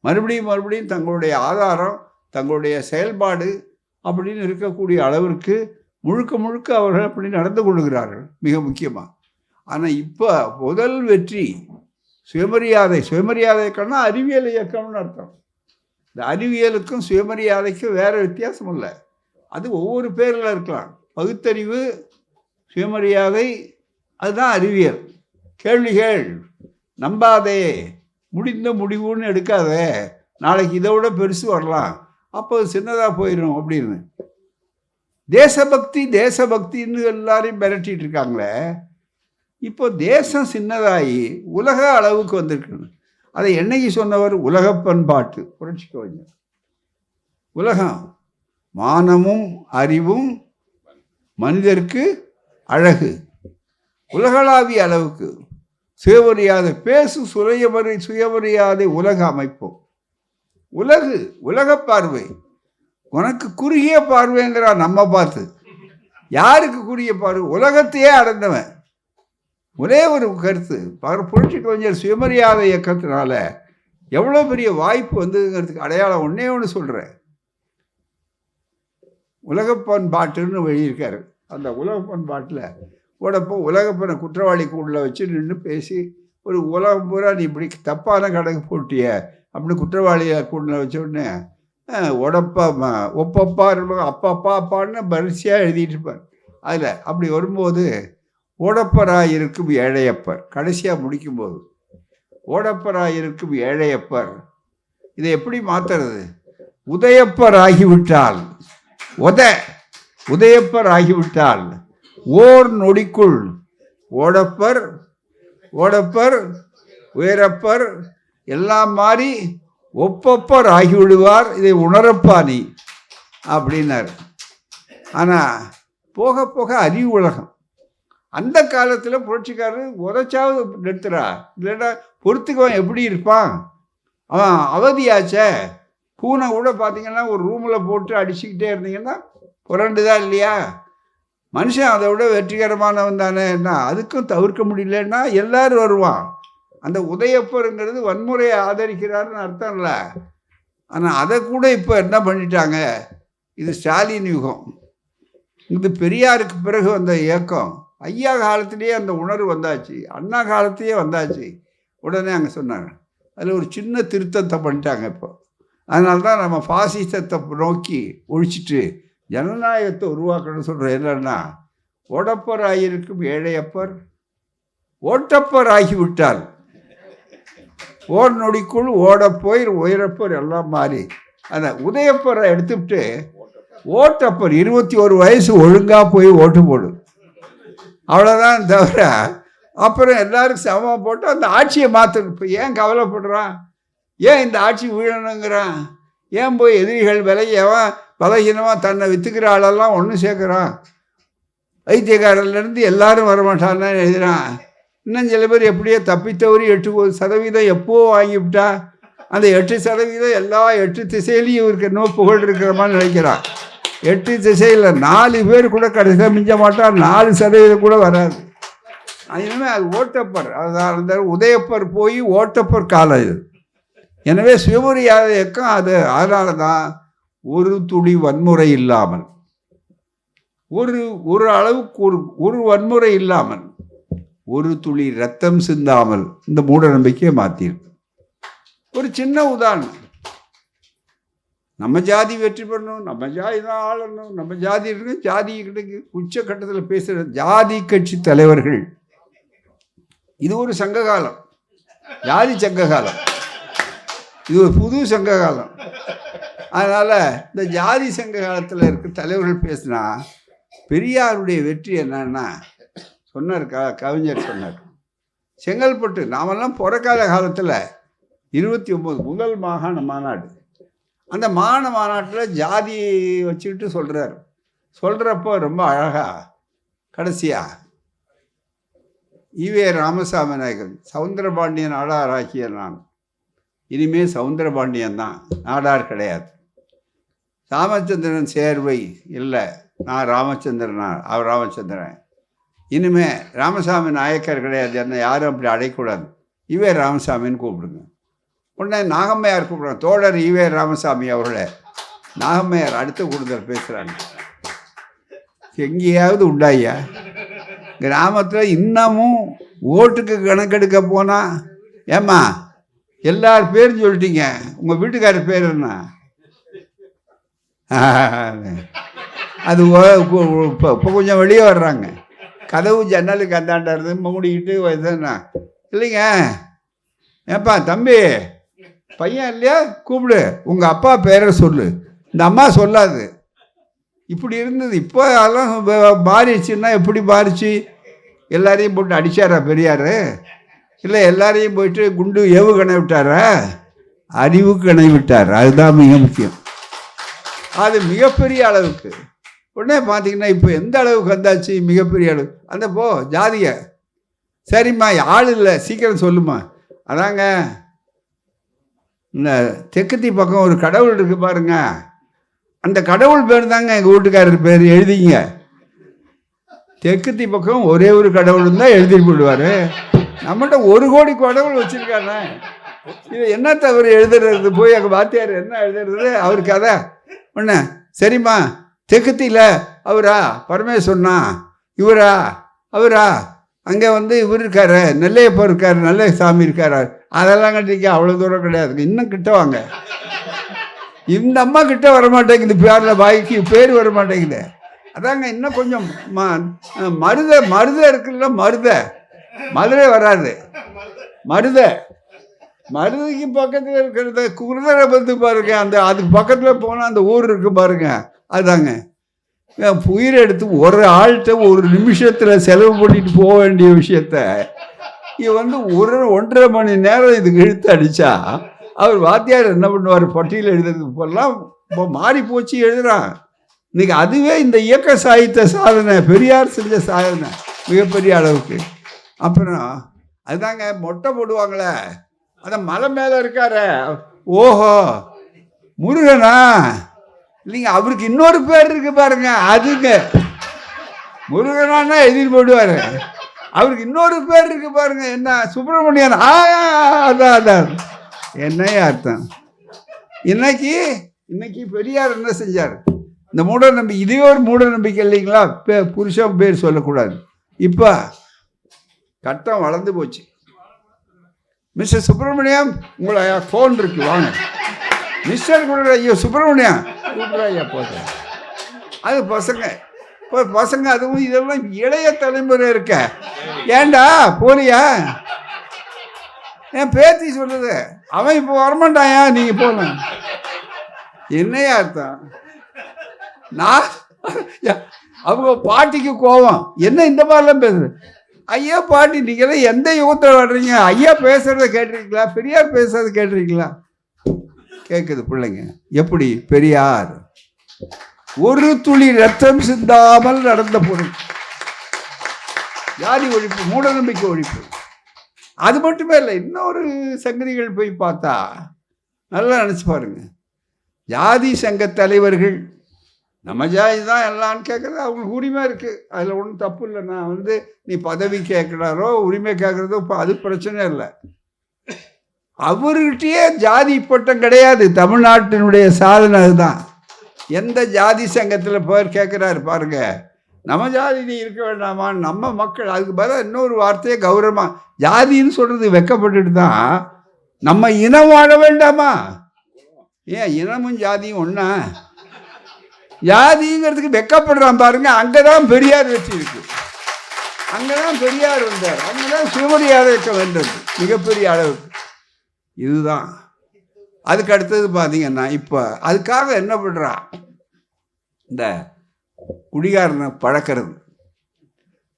S1: மறுபடியும் மறுபடியும் தங்களுடைய ஆதாரம், தங்களுடைய செயல்பாடு அப்படின்னு இருக்கக்கூடிய அளவிற்கு முழுக்க முழுக்க அவர்கள் அப்படி நடந்து கொள்கிறார்கள், மிக முக்கியமாக. ஆனால் இப்போ முதல் வெற்றி சுயமரியாதை. சுயமரியாதைக்கான அறிவியல் இயக்கம்னு அர்த்தம். இந்த அறிவியலுக்கும் சுயமரியாதைக்கும் வேறு வித்தியாசம் இல்லை. அது ஒவ்வொரு பேரில் இருக்கலாம். பகுத்தறிவு, சுயமரியாதை, அதுதான் அறிவியல். கேள்விகள், நம்பாதே, முடிந்த முடிவுன்னு எடுக்காதே, நாளைக்கு இதை விட பெருசு வரலாம், அப்போ சின்னதாக போயிடும் அப்படின்னு. தேசபக்தி தேசபக்தின்னு எல்லாரையும் மிரட்டிட்டு இருக்காங்களே. இப்போ தேசம் சின்னதாகி உலக அளவுக்கு வந்திருக்கு. அதை என்னைக்கு சொன்னவர்? உலக பண்பாட்டு புரட்சி கவிஞர். உலகம், மானமும் அறிவும் மனிதருக்கு அழகு, உலகளாவிய அளவுக்கு சுயமரியாதை, பேசு சுயமரியாதை, உலக அமைப்போம். உலக பார்வை. உனக்கு குறுகிய பார்வைங்கிறா நம்ம பார்த்து. யாருக்கு குறுகிய பார்வை? உலகத்தையே அடைந்தவன். ஒரே ஒரு கருத்து, புரட்சி கவிஞர் சுயமரியாதை இயக்கத்தினால எவ்வளோ பெரிய வாய்ப்பு வந்ததுங்கிறதுக்கு அடையாளம் ஒன்றே ஒன்று சொல்கிறேன். உலகப்பண்பாட்டுன்னு வெளியிருக்காரு. அந்த உலகப்பண்பாட்டில் ஓடப்போ உலகப்பண்ண குற்றவாளிக்கு உள்ள வச்சு நின்று பேசி, ஒரு உலகம் பூரா நீ இப்படி தப்பான கணக்கு போட்டிய அப்படின்னு குற்றவாளியை கொண்டு வச்ச உடனே உடப்பா ஒப்பப்பா அப்பப்பா அப்பான்னு வரிசையாக எழுதிட்டு இருப்பார். அதில் அப்படி வரும்போது ஓடப்பராயிருக்கும் ஏழையப்பர், கடைசியாக முடிக்கும்போது ஓடப்பராயிருக்கும் ஏழையப்பர், இதை எப்படி மாற்றுறது? உதயப்பர் ஆகிவிட்டால் உதயப்பர் ஆகிவிட்டால் ஓர் நொடிக்குள் ஓடப்பர் ஓடப்பர் உயரப்பர் எல்லாம் மாறி ஒப்பப்பர் ஆகிவிடுவார். இதை உணரப்பா நீ அப்படின்னார். ஆனால் போக போக அறிவு உலகம். அந்த காலத்தில் புரட்சிக்காரர் உதச்சாவது நிறுத்துறா, இல்லைன்னா பொறுத்துக்குவன் எப்படி இருப்பான், அவன் அவதியாச்சே. பூனை கூட பார்த்தீங்கன்னா ஒரு ரூமில் போட்டு அடிச்சுக்கிட்டே இருந்தீங்கன்னா புரண்டுதான் இல்லையா? மனுஷன் அதை விட வெற்றிகரமானவன் தானே. என்ன அதுக்கும் தவிர்க்க முடியலன்னா எல்லாரும் வருவான். அந்த உதயப்பருங்கிறது வன்முறையை ஆதரிக்கிறாருன்னு அர்த்தம் இல்லை. ஆனால் அதை கூட இப்போ என்ன பண்ணிட்டாங்க, இது ஸ்டாலின் யுகம், இது பெரியாருக்கு பிறகு வந்த இயக்கம். ஐயா காலத்திலேயே அந்த உணர்வு வந்தாச்சு, அண்ணா காலத்திலேயே வந்தாச்சு. உடனே அங்கே சொன்னாங்க, அதில் ஒரு சின்ன திருத்தத்தை பண்ணிட்டாங்க இப்போ. அதனால தான் நம்ம பாசிசத்தை நோக்கி ஒழிச்சிட்டு ஜனநாயகத்தை உருவாக்கணும்னு சொல்கிறோம். என்னன்னா, ஓடப்பர் ஆகியிருக்கும் ஏழையப்பர் ஓட்டப்பர் ஆகிவிட்டால் ஓர் நொடிக்குள் ஓடப்போய் உயரப்பர் எல்லாம் மாறி அந்த உதயப்பரை எடுத்துவிட்டு ஓட்டப்பர் 21 வயசு ஒழுங்காக போய் ஓட்டு போடு, அவ்வளோதான். தவிர அப்புறம் எல்லாருக்கும் சமமாக போட்டு அந்த ஆட்சியை மாற்றணும். இப்போ ஏன் கவலைப்படுறான், ஏன் இந்த ஆட்சி வீழணுங்கிறான், ஏன் போய் எதிரிகள் விலையவன் பலகீனமாக தன்னை விற்றுக்கிற ஆளெல்லாம் ஒன்று சேர்க்குறான், வைத்தியக்காரர்லேருந்து எல்லாரும் வரமாட்டான்னு எழுதுறான். இன்னும் சில பேர் எப்படியோ தப்பித்தவரி 8% எப்போ வாங்கிவிட்டா, அந்த 8% எல்லா 8 திசையிலையும் இவருக்கு இன்னும் புகழ் இருக்கிற மாதிரி நினைக்கிறான். 8 திசையில் 4 பேர் கூட கடைசியாக மிஞ்ச மாட்டான், 4% கூட வராது. இனிமேல் அது ஓட்டப்பர், அதுதான் அந்த உதயப்பர் போய் ஓட்டப்பர் காலம் இது. எனவே சுயமரியாதை இயக்கம் அது. அதனால தான் ஒரு துளி வன்முறை இல்லாமல், ஒரு அளவுக்கு ஒரு வன்முறை இல்லாமல், ஒரு துளி ரத்தம் சிந்தாமல் இந்த மூட நம்பிக்கையை மாற்றிருக்கு. ஒரு சின்ன உதாரணம், நம்ம ஜாதி வெற்றி பண்ணணும், நம்ம ஜாதி தான் ஆளணும், நம்ம ஜாதி இருக்கு, ஜாதி கிடைக்கு உச்சக்கட்டத்தில் பேசுகிற ஜாதி கட்சி தலைவர்கள். இது ஒரு சங்க காலம், ஜாதி சங்க காலம், இது ஒரு புது சங்க காலம். அதனால் இந்த ஜாதி சங்க காலத்தில் இருக்க தலைவர்கள் பேசினா பெரியாருடைய வெற்றி என்னன்னா சொன்னார், கவிஞர் சொன்னார். செங்கல்பட்டு நாமெல்லாம் பிறக்காத காலத்தில் 29 முதல் மாகாண மாநாடு, அந்த மாகாண மாநாட்டில் ஜாதி வச்சுக்கிட்டு சொல்கிறப்போ ரொம்ப அழகாக கடைசியாக ஈவே ராமசாமி நாயகன், சவுந்தரபாண்டியன் நாடாராக்கிய நான், இனிமேல் சவுந்தரபாண்டியன் தான், நாடார் கிடையாது. ராமச்சந்திரன் சேர்வை இல்லை, நான் ராமச்சந்திரனா, அவர் ராமச்சந்திரன். இனிமே ராமசாமி நாயக்கர் கிடையாது, என்ன யாரும் அப்படி அடையக்கூடாது, ஈவே ராமசாமின்னு கூப்பிடுங்க. உடனே நாகம்மையார் கூப்பிடுறாங்க, தோழர் ஈவே ராமசாமி அவர்களே. நாகம்மையார் அடுத்த கூடுதல் பேசுகிறாங்க. எங்கேயாவது உண்டாயா கிராமத்தில் இன்னமும் ஓட்டுக்கு கணக்கெடுக்க போனால், ஏம்மா எல்லார் பேரும் சொல்லிட்டீங்க, உங்கள் வீட்டுக்காரர் பேர் என்ன, அது இப்போ கொஞ்சம் வெளியே வர்றாங்க, கதவு ஜன்னலுக்கு அந்தாண்டா இருந்து மூடிக்கிட்டு இதுன்னா இல்லைங்க, ஏப்பா தம்பி பையன் இல்லையா கூப்பிடு, உங்கள் அப்பா பேரை சொல்லு, இந்த அம்மா சொல்லாது. இப்படி இருந்தது. இப்போ அதெல்லாம் மாறிடுச்சுன்னா எப்படி மாறிச்சு? எல்லாரையும் போட்டு அடித்தாரா பெரியார்? இல்லை எல்லாரையும் போயிட்டு குண்டு ஏவுகணை விட்டாரா? அறிவு கணை விட்டார். அதுதான் மிக முக்கியம். அது மிகப்பெரிய அளவுக்கு. உடனே பார்த்தீங்கன்னா இப்போ எந்த அளவுக்கு வந்தாச்சு, மிகப்பெரிய அளவு. அந்த ஜாதிய சரிம்மா ஆள் இல்லை சீக்கிரம் சொல்லுமா. அதாங்க இந்த தெற்கத்தி பக்கம் ஒரு கடவுள் இருக்கு பாருங்க, அந்த கடவுள் பேர் தாங்க எங்கள் வீட்டுக்காரர் பேர், எழுதிங்க. தெற்கத்தி பக்கம் ஒரே ஒரு கடவுள் தான் எழுதிட்டு போடுவார். நம்மகிட்ட 1 கோடி கடவுள் வச்சுருக்காங்க. இது என்ன தவறு எழுதுறது? போய் அங்கே வாத்தியார் என்ன எழுதுறது அவருக்கு கதை. ஒன்று சரிம்மா தெற்கத்தியில் அவரா பரமேஸ்வரனா, இவரா அவரா, அங்கே இவர் இருக்காரு, நெல்லையப்பா இருக்காரு, நல்ல சாமி இருக்காரு, அதெல்லாம் கட்டிக்க அவ்வளோ தூரம் கிடையாதுங்க. இன்னும் கிட்ட வாங்க. இந்த அம்மா கிட்ட வரமாட்டேங்குது, பேரில் வாய்க்கு பேர் வர மாட்டேங்குது. அதாங்க இன்னும் கொஞ்சம் மருத இருக்குல்ல, மதுரை வராது. மருதைக்கு பக்கத்தில் இருக்கிறத குதிரை பாருங்க, அதுக்கு பக்கத்தில் போனால் அந்த ஊர் இருக்கு பாருங்க, அதுதாங்க. உயிரை எடுத்து ஒரு ஆள்கிட்ட ஒரு நிமிஷத்தில் செலவு பண்ணிட்டு போக வேண்டிய விஷயத்த இது 1.5 மணி நேரம் இதுக்கு இழுத்து அடித்தா அவர் வாத்தியார் என்ன பண்ணுவார்? பட்டியல் எழுதுறது இப்போல்லாம் இப்போ மாறி போச்சு, எழுதுறான். இன்னைக்கு அதுவே இந்த இயக்க சாகித்ய சாதனை, பெரியார் செஞ்ச சாதனை மிகப்பெரிய அளவுக்கு. அப்புறம் அதுதாங்க மொட்டை போடுவாங்களே, அந்த மலை மேலே இருக்காரு, ஓஹோ முருகனா இல்லைங்க, அவருக்கு இன்னொரு பேர் இருக்கு பாருங்க, அதுங்க முருகனான்னா எதிர் போடுவாரு. அவருக்கு இன்னொரு பேர் இருக்கு பாருங்க, என்ன சுப்பிரமணியன். அதான் அதான் என்னையா அர்த்தம்? இன்னைக்கு பெரியார் என்ன செஞ்சார்? இந்த மூட நம்பிக்கை, இதே ஒரு மூட நம்பிக்கை இல்லைங்களா? புருஷன் பேர் சொல்லக்கூடாது. இப்போ கட்டம் வளர்ந்து போச்சு. மிஸ்டர் சுப்பிரமணியம், உங்களை ஃபோன் இருக்கு, வாங்க. மிஸ்டர் கூட ஐயோ சுப்பிரமணியம் ஐயா போட்ட அது பசங்க அதுவும் இதெல்லாம் இளைய தலைமுறை இருக்க. ஏண்டா போறியா? என் பேத்தி சொல்லுது, அவன் இப்போ வரமாட்டாயா, நீங்க போன. என்னையா அர்த்தம்? நான் அவங்க பாட்டிக்கு கோபம், என்ன இந்த மாதிரிலாம் பேசுற? ஐயா பாட்டி, நீங்களாம் எந்த யுகத்தில் வர்றீங்க? ஐயா பேசுறத கேட்டிருக்கீங்களா? பெரியார் பேசுறத கேட்டிருக்கீங்களா? கேட்குது பிள்ளைங்க. எப்படி பெரியார் ஒரு துளி ரத்தம் சிந்தாமல் நடந்த பொருள். ஜாதி ஒழிப்பு, மூடநம்பிக்கை ஒழிப்பு. அது மட்டுமே இல்லை, இன்னொரு சங்கதிகள் போய் பார்த்தா நல்லா நினச்சி பாருங்க. ஜாதி சங்க தலைவர்கள் நம்ம ஜாதி தான் எல்லான்னு கேட்குறது அவங்களுக்கு உரிமை இருக்குது, அதில் ஒன்றும் தப்பு இல்லை. நான் நீ பதவி கேட்குறாரோ உரிமை கேட்குறதோ இப்போ அது பிரச்சனை இல்லை. அவர்கிட்டயே ஜாதி பட்டம் கிடையாது. தமிழ்நாட்டினுடைய சாதனை அதுதான். எந்த ஜாதி சங்கத்தில் பேர் கேட்குறாரு பாருங்க, நம்ம ஜாதி இருக்க வேண்டாமா, நம்ம மக்கள். அதுக்கு பதிலாக இன்னொரு வார்த்தையை கௌரவமாக ஜாதின்னு சொல்கிறது வெக்கப்பட்டுட்டு தான். நம்ம இனம் வாழ வேண்டாமா? ஏன் இனமும் ஜாதியும் ஒன்றா? ஜாதிங்கிறதுக்கு வெக்கப்படுறான் பாருங்க. அங்கே தான் பெரியார் வச்சிருக்கு, அங்கே தான் பெரியார் வந்தார், அங்கே தான் சுயமரியாதை இயக்கம் வென்றது மிகப்பெரிய அளவுக்கு. இதுதான். அதுக்கு அடுத்தது பார்த்தீங்கன்னா இப்போ அதுக்காக என்ன பண்ணுறான்? இந்த குடிகாரனை பழக்கிறது,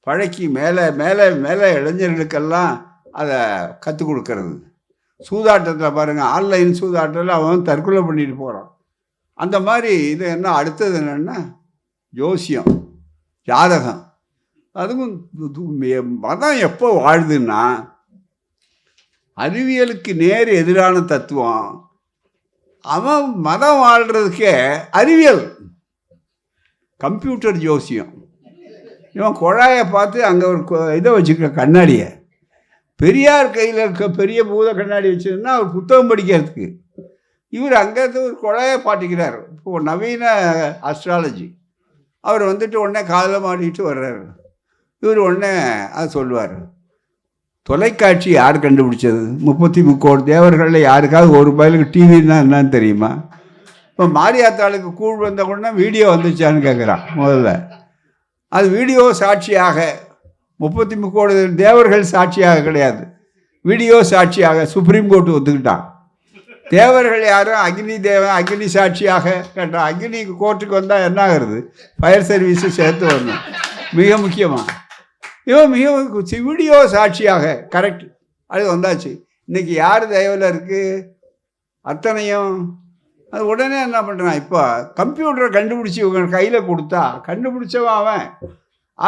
S1: பழக்கி மேலே மேலே மேலே இளைஞர்களுக்கெல்லாம் அதை கற்றுக் கொடுக்கறது. சூதாட்டத்தில் பாருங்கள், ஆன்லைன் சூதாட்டத்தில் அவன் தற்கொலை பண்ணிட்டு போகிறான். அந்த மாதிரி இது என்ன அடுத்தது என்னென்னா ஜோசியம், ஜாதகம். அதுவும் மதம் எப்போ வாழுதுன்னா அறிவியலுக்கு நேர் எதிரான தத்துவம். அவன் மதம் வாழ்கிறதுக்கே அறிவியல், கம்ப்யூட்டர் ஜோசியம். இவன் குழாயை பார்த்து அங்கே ஒரு இதை வச்சுக்க கண்ணாடியை, பெரியார் கையில் இருக்க பெரிய பூத கண்ணாடி வச்சுருந்தா அவர் புத்தகம் படிக்கிறதுக்கு. இவர் அங்கேருந்து ஒரு குழாயை பாட்டிக்கிறார். இப்போது நவீன அஸ்ட்ராலஜி. அவர் உடனே காதில் மாட்டிட்டு வர்றாரு. இவர் உடனே அது சொல்லுவார், தொலைக்காட்சி யார் கண்டுபிடிச்சது? 33 தேவர்களில் யாருக்காவது ஒரு பயலுக்கு டிவின்னா என்னன்னு தெரியுமா? இப்போ மாரியாத்தாளுக்கு கூழ் வந்த உடனே வீடியோ வந்துச்சான்னு கேட்குறான் முதல்ல. அது வீடியோ சாட்சியாக, 33 தேவர்கள் சாட்சியாக கிடையாது, வீடியோ சாட்சியாக சுப்ரீம் கோர்ட்டு ஒத்துக்கிட்டான். தேவர்கள் யாரும் அக்னி தேவன் அக்னி சாட்சியாக கேட்டான். அக்னி கோர்ட்டுக்கு வந்தால் என்ன ஆகுறது? ஃபயர் சர்வீஸு சேர்த்து வரணும். மிக முக்கியமாக இவன் வீடியோ சாட்சியாக கரெக்ட் அது வந்தாச்சு. இன்றைக்கி யார் தயவில் இருக்குது அத்தனையும்? அது உடனே என்ன பண்ணுறான்? இப்போ கம்ப்யூட்டரை கண்டுபிடிச்சி இவங்க கையில் கொடுத்தா, கண்டுபிடிச்சவன் அவன்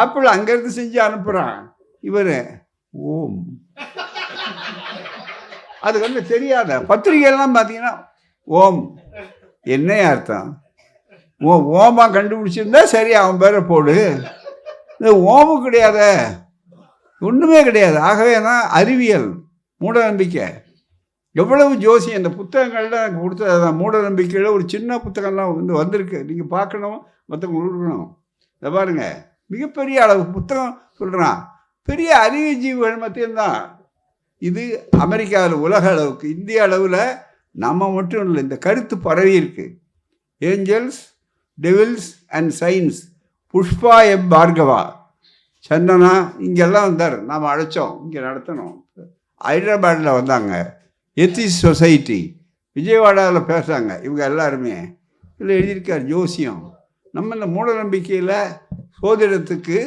S1: ஆப்பிள் அங்கேருந்து செஞ்சு அனுப்புகிறான். இவர் ஓம், அது தெரியாத பத்திரிகைலாம் பார்த்தீங்கன்னா ஓம் என்ன அர்த்தம்? ஓமா கண்டுபிடிச்சிருந்தா சரி, அவன் பேரை போடு. இந்த ஓமு கிடையாத, ஒன்றுமே கிடையாது. ஆகவே தான் அறிவியல், மூட நம்பிக்கை. எவ்வளவு ஜோசியம் இந்த புத்தகங்கள்லாம் எனக்கு கொடுத்தது தான். மூட நம்பிக்கையில் ஒரு சின்ன புத்தகம்லாம் வந்திருக்கு, நீங்கள் பார்க்கணும், மற்றவங்க கொடுக்கணும். இதை பாருங்கள், மிகப்பெரிய அளவு புத்தகம் சொல்கிறான். பெரிய அறிவுஜீவிகள் மத்தியம்தான் இது. அமெரிக்காவில் உலக அளவுக்கு, இந்திய அளவில் நம்ம மட்டும் இல்லை, இந்த கருத்து பரவி இருக்குது. Angels, devils and science, Pushpa M Bhargava, Chandana இங்கெல்லாம் வந்தார். நாம் அழைச்சோம், இங்கே நடத்தணும். ஹைதராபாத்தில் வந்தாங்க. எத்திஸ் சொசைட்டி விஜயவாடாவில் பேசுகிறாங்க. இவங்க எல்லாருமே இதில் எழுதியிருக்கார். ஜோசியம் நம்ம இந்த மூட நம்பிக்கையில் சோதிடத்துக்கு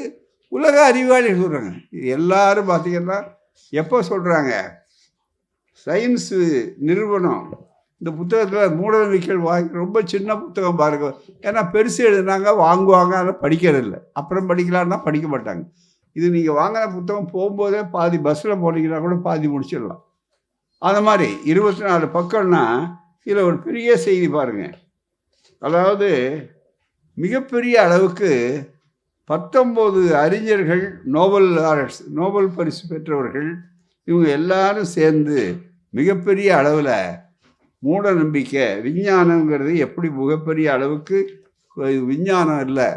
S1: உலக அறிவாளிகள் சொல்கிறாங்க. இது எல்லாரும் பார்த்திங்கன்னா எப்போ சொல்கிறாங்க, சயின்ஸு நிறுவனம் இந்த புத்தகத்தில் மூட நம்பிக்கைகள் வாங்கி ரொம்ப சின்ன புத்தகம் பாருங்க. ஏன்னா பெருசு எழுதுனாங்க, வாங்குவாங்க, அதை படிக்கிறதில்ல. அப்புறம் படிக்கலான்னா படிக்க மாட்டாங்க. இது நீங்கள் வாங்கின புத்தகம் போகும்போதே பாதி பஸ்ஸில் போனீங்கன்னா கூட பாதி முடிச்சிடலாம். அது மாதிரி 24 பக்கம்னா இதில் ஒரு பெரிய செய்தி பாருங்கள். அதாவது மிகப்பெரிய அளவுக்கு 19 அறிஞர்கள், நோபல் பரிசு பெற்றவர்கள், இவங்க எல்லாரும் சேர்ந்து மிகப்பெரிய அளவில் மூட நம்பிக்கை, விஞ்ஞானங்கிறது எப்படி மிகப்பெரிய அளவுக்கு விஞ்ஞானம் இல்லை,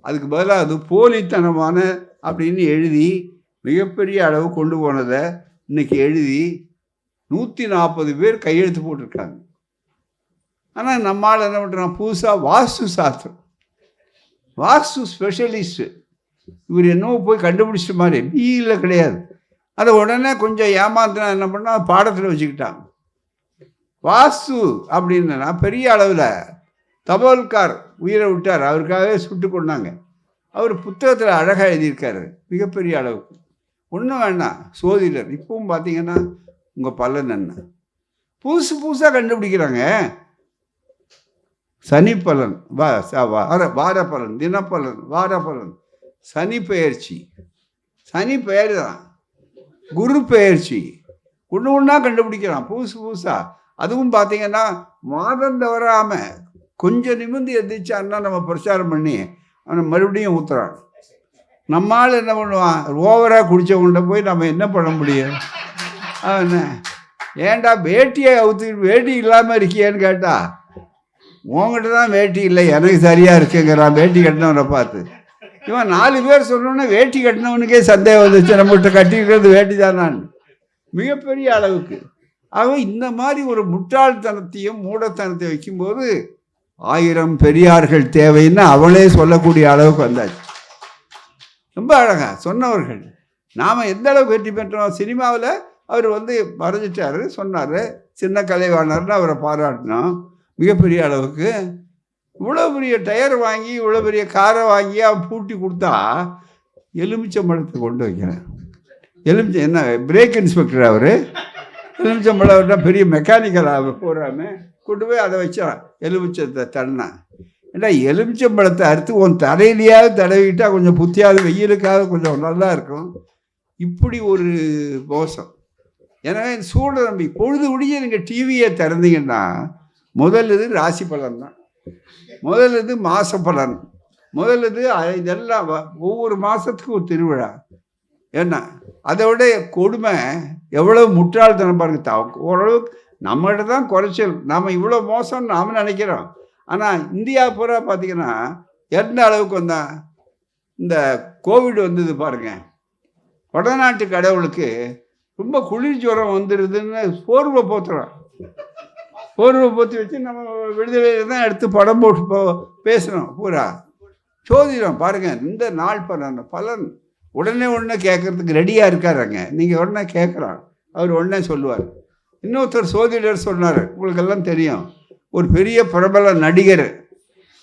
S1: அதுக்கு பதிலாக அது போலித்தனமான அப்படின்னு எழுதி மிகப்பெரிய அளவு கொண்டு போனதை இன்னைக்கு எழுதி 140 பேர் கையெழுத்து போட்டிருக்காங்க. ஆனால் நம்மால் என்ன பண்ணுறான், புதுசாக வாஸ்து சாஸ்திரம், வாஸ்து ஸ்பெஷலிஸ்ட்டு, இவர் என்னவோ போய் கண்டுபிடிச்ச மாதிரி பிஇயில் கிடையாது. அதை உடனே கொஞ்சம் ஏமாத்தினா என்ன பண்ணால் பாடத்தில் வச்சுக்கிட்டாங்க. வாஸ்து அப்படின்னா பெரிய அளவில் தபால்கார் உயிரை விட்டார், அவருக்காகவே சுட்டு கொண்டாங்க. அவர் புத்தகத்தில் அழகாக எழுதியிருக்காரு மிகப்பெரிய அளவுக்கு. ஒன்றும் வேண்டாம், சோதிடர் இப்பவும் பார்த்தீங்கன்னா உங்கள் பலன் என்ன புதுசு புதுசாக கண்டுபிடிக்கிறாங்க. சனி பலன், வார பலன், தினப்பலன், வார பலன், சனி பெயர்ச்சி, சனி பெயர் தான், குரு பெயர்ச்சி, ஒன்று ஒன்றா கண்டுபிடிக்கிறான் புதுசு புதுசாக. அதுவும் பார்த்தீங்கன்னா மாதம் தவறாமல் கொஞ்சம் நிமிர்ந்து எந்திரிச்சான்னா நம்ம பிரச்சாரம் பண்ணி அவனை மறுபடியும் ஊற்றுறான். நம்மால் என்ன பண்ணுவான், ஓவராக குடித்தவங்கள்ட்ட போய் நம்ம என்ன பண்ண முடியும்? அவன் ஏன்டா வேட்டியை அவுத்துக்கிட்டு வேட்டி இல்லாமல் இருக்கியான்னு கேட்டா, உங்ககிட்ட தான் வேட்டி இல்லை, எனக்கு சரியாக இருக்குங்கிறான் வேட்டி கட்டினவனை பார்த்து. இவன் 4 பேர் சொல்லணுன்னா வேட்டி கட்டினவனுக்கே சந்தேகம் வந்துச்சு, நம்மகிட்ட கட்டிக்கிறது வேட்டி தானான்னு மிகப்பெரிய அளவுக்கு. ஆக இந்த மாதிரி ஒரு முட்டாள்தனத்தையும் மூடத்தனத்தை வைக்கும்போது 1000 பெரியார்கள் தேவைன்னு அவளே சொல்லக்கூடிய அளவுக்கு வந்தாச்சு. ரொம்ப அழகா சொன்னவர்கள். நாம் எந்த அளவுக்கு வெற்றி பெற்றோம், சினிமாவில் அவர் மறைஞ்சிட்டாரு, சொன்னார், சின்ன கலைவாணர்னு அவரை பாராட்டினோம் மிகப்பெரிய அளவுக்கு. இவ்வளோ பெரிய டயர் வாங்கி இவ்வளோ பெரிய காரை வாங்கி அவன் பூட்டி கொடுத்தா எலுமிச்சம்பழத்தை கொண்டு வைக்கிறேன். எலுமிச்சம் என்ன பிரேக் இன்ஸ்பெக்டர் அவர், எலுமிச்சம்பழம் பெரிய மெக்கானிக்கலாக போகிறாமல் கொண்டு போய் அதை வச்சான் எலுமிச்சத்தை தண்ணா. ஏன்னா எலுமிச்சம்பழத்தை அறுத்து உன் தலையிலையாவது தடவிக்கிட்டா கொஞ்சம் புத்தியாவது வெயிலுக்காவது கொஞ்சம் நல்லா இருக்கும். இப்படி ஒரு மோசம். எனவே சூட நம்பி பொழுது முடிய நீங்கள் டிவியை திறந்தீங்கன்னா முதல் இது ராசி பலன் தான், முதல் இது மாத பலன், முதல் இது இதெல்லாம் ஒவ்வொரு மாதத்துக்கும் ஒரு திருவிழா. ஏன்னா அதை விட கொடுமை எவ்வளோ முட்டாள்தனம் பாருங்க. ஓரளவுக்கு நம்மகிட்ட தான் குறைச்சல், நாம் இவ்வளோ மோசம்னு நாம் நினைக்கிறோம். ஆனால் இந்தியா பூரா பார்த்திங்கன்னா எந்த அளவுக்கு வந்தால் இந்த கோவிட் வந்தது பாருங்கள், வடநாட்டு கடவுளுக்கு ரொம்ப குளிர் ஜுரம் வந்துடுதுன்னு போர்வை போத்துறோம். போர்வை போற்றி வச்சு நம்ம விடுதலையில் தான் எடுத்து படம் போட்டு பேசுகிறோம் பூரா. சோதிடம் பாருங்கள், இந்த நாள் பலன் உடனே கேட்குறதுக்கு ரெடியாக இருக்காருங்க. நீங்கள் உடனே கேட்குறான், அவர் உடனே சொல்லுவார். இன்னொருத்தர் சோதிடர் சொன்னார், உங்களுக்கெல்லாம் தெரியும், ஒரு பெரிய பிரபல நடிகர்.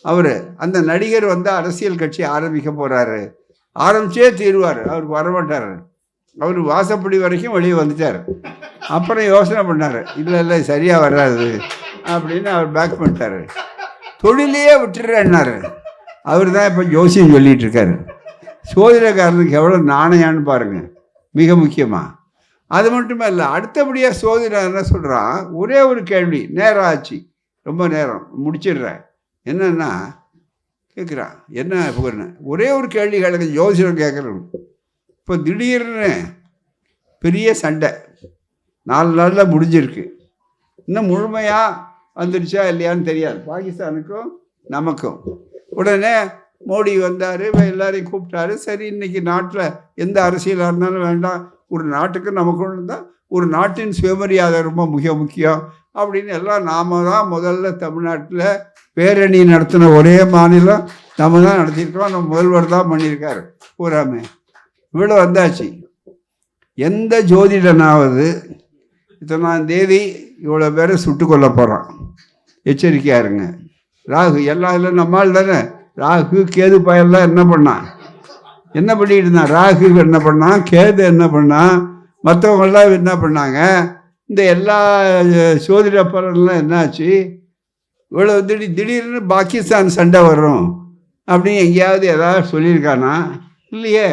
S1: அவர் அந்த நடிகர் அரசியல் கட்சி ஆரம்பிக்க போகிறாரு, ஆரம்பிச்சே தீருவார், அவருக்கு வரமாட்டார். அவர் வாசப்படி வரைக்கும் வெளியே வந்துட்டார். அப்புறம் யோசனை பண்ணார், இல்லை சரியாக வராது அப்படின்னு அவர் பேக் பண்ணிட்டார். தொழிலையே விட்டுறேன்னாரு. அவர் தான் இப்போ ஜோசியம் சொல்லிகிட்டு இருக்காரு. சோதிடக்காரனுக்கு எவ்வளோ நாணயான்னு பாருங்கள், மிக முக்கியமாக. அது மட்டுமே இல்லை, அடுத்தபடியாக சோதிடம் என்ன சொல்கிறான், ஒரே ஒரு கேள்வி, நேரம் ஆச்சு, ரொம்ப நேரம் முடிச்சிடுறேன், என்னன்னா கேட்குறான், என்ன புகழ்னு ஒரே ஒரு கேள்வி கேட்க ஜோசிடம் கேட்குறேன். இப்போ திடீர்னு பெரிய சண்டை 4 நாளில் முடிஞ்சிருக்கு, இன்னும் முழுமையாக வந்துடுச்சா இல்லையான்னு தெரியாது பாகிஸ்தானுக்கும் நமக்கும். உடனே மோடி வந்தார், எல்லாரையும் கூப்பிட்டாரு. சரி, இன்றைக்கி நாட்டில் எந்த அரசியலாக இருந்தாலும் வேண்டாம், ஒரு நாட்டுக்கு நமக்கு ஒன்று தான், ஒரு நாட்டின் சுயமரியாதை ரொம்ப முக்கியம் அப்படின்னு எல்லாம் நாம் தான் முதல்ல தமிழ்நாட்டில் பேரணி நடத்தின ஒரே மாநிலம் நம்ம தான் நடத்தியிருக்கோம். நம்ம முதல்வர் தான் பண்ணியிருக்காரு பூராமே. இவ்வளோ வந்தாச்சு. எந்த ஜோதிடனாவது இத்தனாம் தேதி இவ்வளோ பேரை சுட்டு கொல்ல போகிறான், எச்சரிக்கையாக இருங்க. ராகு எல்லாம் இல்லை, நம்மால் தானே ராகு கேது பயெல்லாம் என்ன பண்ணான், என்ன பண்ணிட்டு இருந்தான்? ராகு என்ன பண்ணான், கேது என்ன பண்ணான், மற்றவங்களாம் என்ன பண்ணாங்க? இந்த எல்லா சோதிட பலன்லாம் என்னாச்சு? இவ்வளோ திடீர்னு பாகிஸ்தான் சண்டை வரும் அப்படின்னு எங்கேயாவது ஏதாவது சொல்லியிருக்கானா? இல்லையே.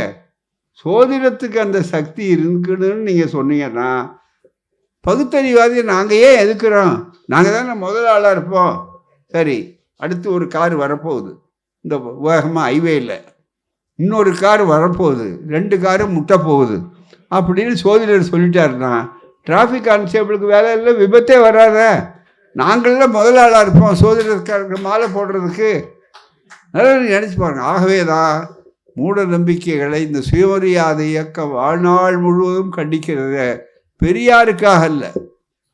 S1: சோதிடத்துக்கு அந்த சக்தி இருக்குன்னு நீங்கள் சொன்னீங்கன்னா, பகுத்தறிவாதி நாங்கள் ஏன் எதுக்குறோம்? நாங்கள் தானே முதல் ஆளாக இருப்போம். சரி, அடுத்து ஒரு கார் வரப்போகுது, இந்த வேகமாக ஹைவேயில் இன்னொரு கார் வரப்போகுது, 2 காரும் முட்ட போகுது அப்படின்னு சோதிடர் சொல்லிட்டாருன்னா, டிராஃபிக் கான்ஸ்டேபிளுக்கு வேலை இல்லை, விபத்தே வராத. நாங்களெல்லாம் முதல் ஆளாக இருப்போம் சோதிடத்துக்காரருக்கு மாலை போடுறதுக்கு. நல்லா நினச்சி பாருங்க. ஆகவே தான் மூட நம்பிக்கைகளை இந்த சுயமரியாதை இயக்கம் வாழ்நாள் முழுவதும் கண்டிக்கிறது. பெரியாருக்காக இல்லை.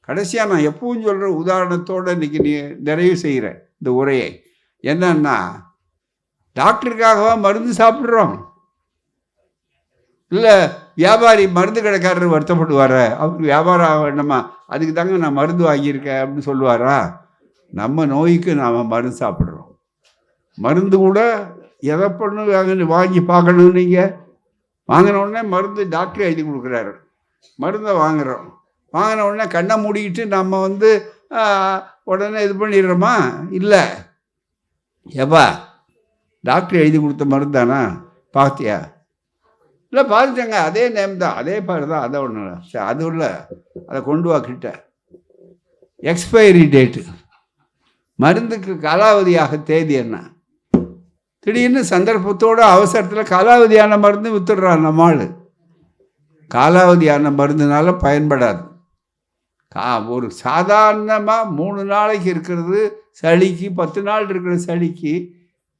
S1: கடைசியாக நான் எப்பவும் சொல்கிற உதாரணத்தோடு இன்றைக்கி நிறைவு செய்கிறேன் இந்த உரையை. என்னன்னா, டாக்டருக்காகவா மருந்து சாப்பிட்றோம்? இல்லை வியாபாரி மருந்து கடைக்காரர் வருத்தப்படுவார, அவருக்கு வியாபாரம் ஆக வேண்டாமா, அதுக்கு தாங்க நான் மருந்து வாங்கியிருக்கேன் அப்படின்னு சொல்லுவாரா? நம்ம நோய்க்கு நாம் மருந்து சாப்பிட்றோம். மருந்து கூட எதை பண்ணு வாங்கி பார்க்கணும். நீங்கள் வாங்கின உடனே மருந்து டாக்டர் எழுதி கொடுக்குறாரு, மருந்தை வாங்குகிறோம். வாங்கின உடனே கண்ணை மூடிக்கிட்டு நம்ம உடனே இது பண்ணிடுறோமா? இல்லை. எப்பா டாக்டர் எழுதி கொடுத்த மருந்து தானா பார்த்தியா? இல்லை பார்த்துட்டேங்க, அதே நேம் தான், அதே பேர் தான், அதை ஒன்று சரி அது உள்ள அதை கொண்டு வாக்கிட்ட எக்ஸ்பைரி டேட்டு, மருந்துக்கு காலாவதியாக தேதி என்ன? திடீர்னு சந்தர்ப்பத்தோடு அவசரத்தில் காலாவதியான மருந்து வித்துடுறான் நம்மாள். காலாவதியான மருந்துனால பயன்படாது. ஒரு சாதாரணமாக 3 நாளைக்கு இருக்கிறது சளிக்கு, 10 நாள் இருக்கிற சளிக்கு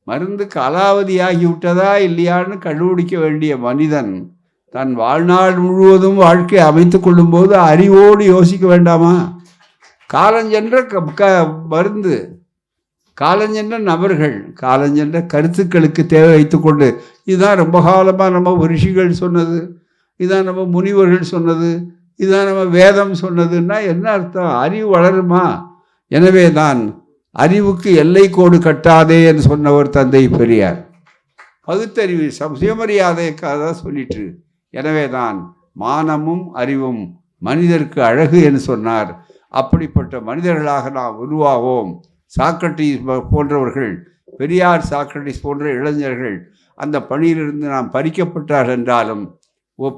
S1: மருந்து காலாவதியாகி விட்டதா இல்லையான்னு கண்டுபிடிக்க வேண்டிய மனிதன் தன் வாழ்நாள் முழுவதும் வாழ்க்கை அமைத்து கொள்ளும்போது அறிவோடு யோசிக்க வேண்டாமா? காலஞ்சென்ற மருந்து, காலஞ்சென்ற நபர்கள், காலஞ்சென்ற கருத்துக்களுக்கு தேவை வைத்து கொண்டு, இதுதான் ரொம்ப காலமாக நம்ம ரிஷிகள் சொன்னது, இதுதான் நம்ம முனிவர்கள் சொன்னது, இதுதான் நம்ம வேதம் சொன்னதுன்னா என்ன அர்த்தம்? அறிவு வளருமா? எனவே தான் அறிவுக்கு எல்லை கோடு கட்டாதே என்று சொன்னவர் தந்தை பெரியார். பகுத்தறிவு சுயமரியாதைக்காக தான் சொல்லிட்டு, எனவே தான் மானமும் அறிவும் மனிதருக்கு அழகு என்று சொன்னார். அப்படிப்பட்ட மனிதர்களாக நாம் உருவாவோம். சாக்ரட்டிஸ் போன்றவர்கள், பெரியார் சாக்ரட்டிஸ் போன்ற இளைஞர்கள் அந்த பணியிலிருந்து நாம் பறிக்கப்பட்டார் என்றாலும்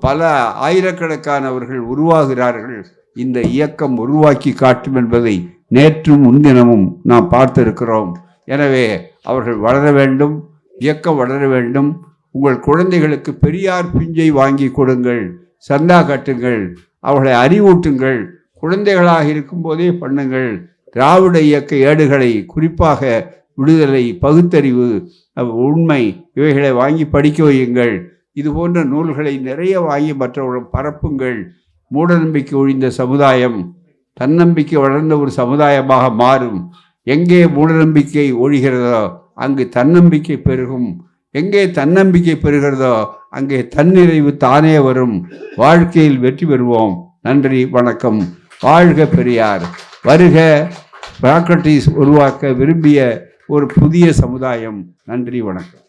S1: பல ஆயிரக்கணக்கானவர்கள் உருவாகிறார்கள். இந்த இயக்கம் உருவாக்கி காட்டும் என்பதை நேற்றும் முன்தினமும் நாம் பார்த்திருக்கிறோம். எனவே அவர்கள் வளர வேண்டும், இயக்கம் வளர வேண்டும். உங்கள் குழந்தைகளுக்கு பெரியார் பிஞ்சை வாங்கி கொடுங்கள், சந்தா கட்டுங்கள், அவர்களை அறிவூட்டுங்கள். குழந்தைகளாக இருக்கும்போதே பண்ணுங்கள். திராவிட இயக்க ஏடுகளை, குறிப்பாக விடுதலை, பகுத்தறிவு, உண்மை, இவைகளை வாங்கி படிக்க வையுங்கள். இது போன்ற நூல்களை நிறைய வாங்கி மற்றவர்கள் பரப்புங்கள். மூடநம்பிக்கை ஒழிந்த சமுதாயம் தன்னம்பிக்கை வளர்ந்த ஒரு சமுதாயமாக மாறும். எங்கே மூடநம்பிக்கை ஒழிகிறதோ அங்கு தன்னம்பிக்கை பெருகும். எங்கே தன்னம்பிக்கை பெறுகிறதோ அங்கே தன்னிறைவு தானே வரும். வாழ்க்கையில் வெற்றி பெறுவோம். நன்றி, வணக்கம். வாழ்க பெரியார். வருக சாக்ரட்டிஸ் உருவாக்க விரும்பிய ஒரு புதிய சமுதாயம். நன்றி, வணக்கம்.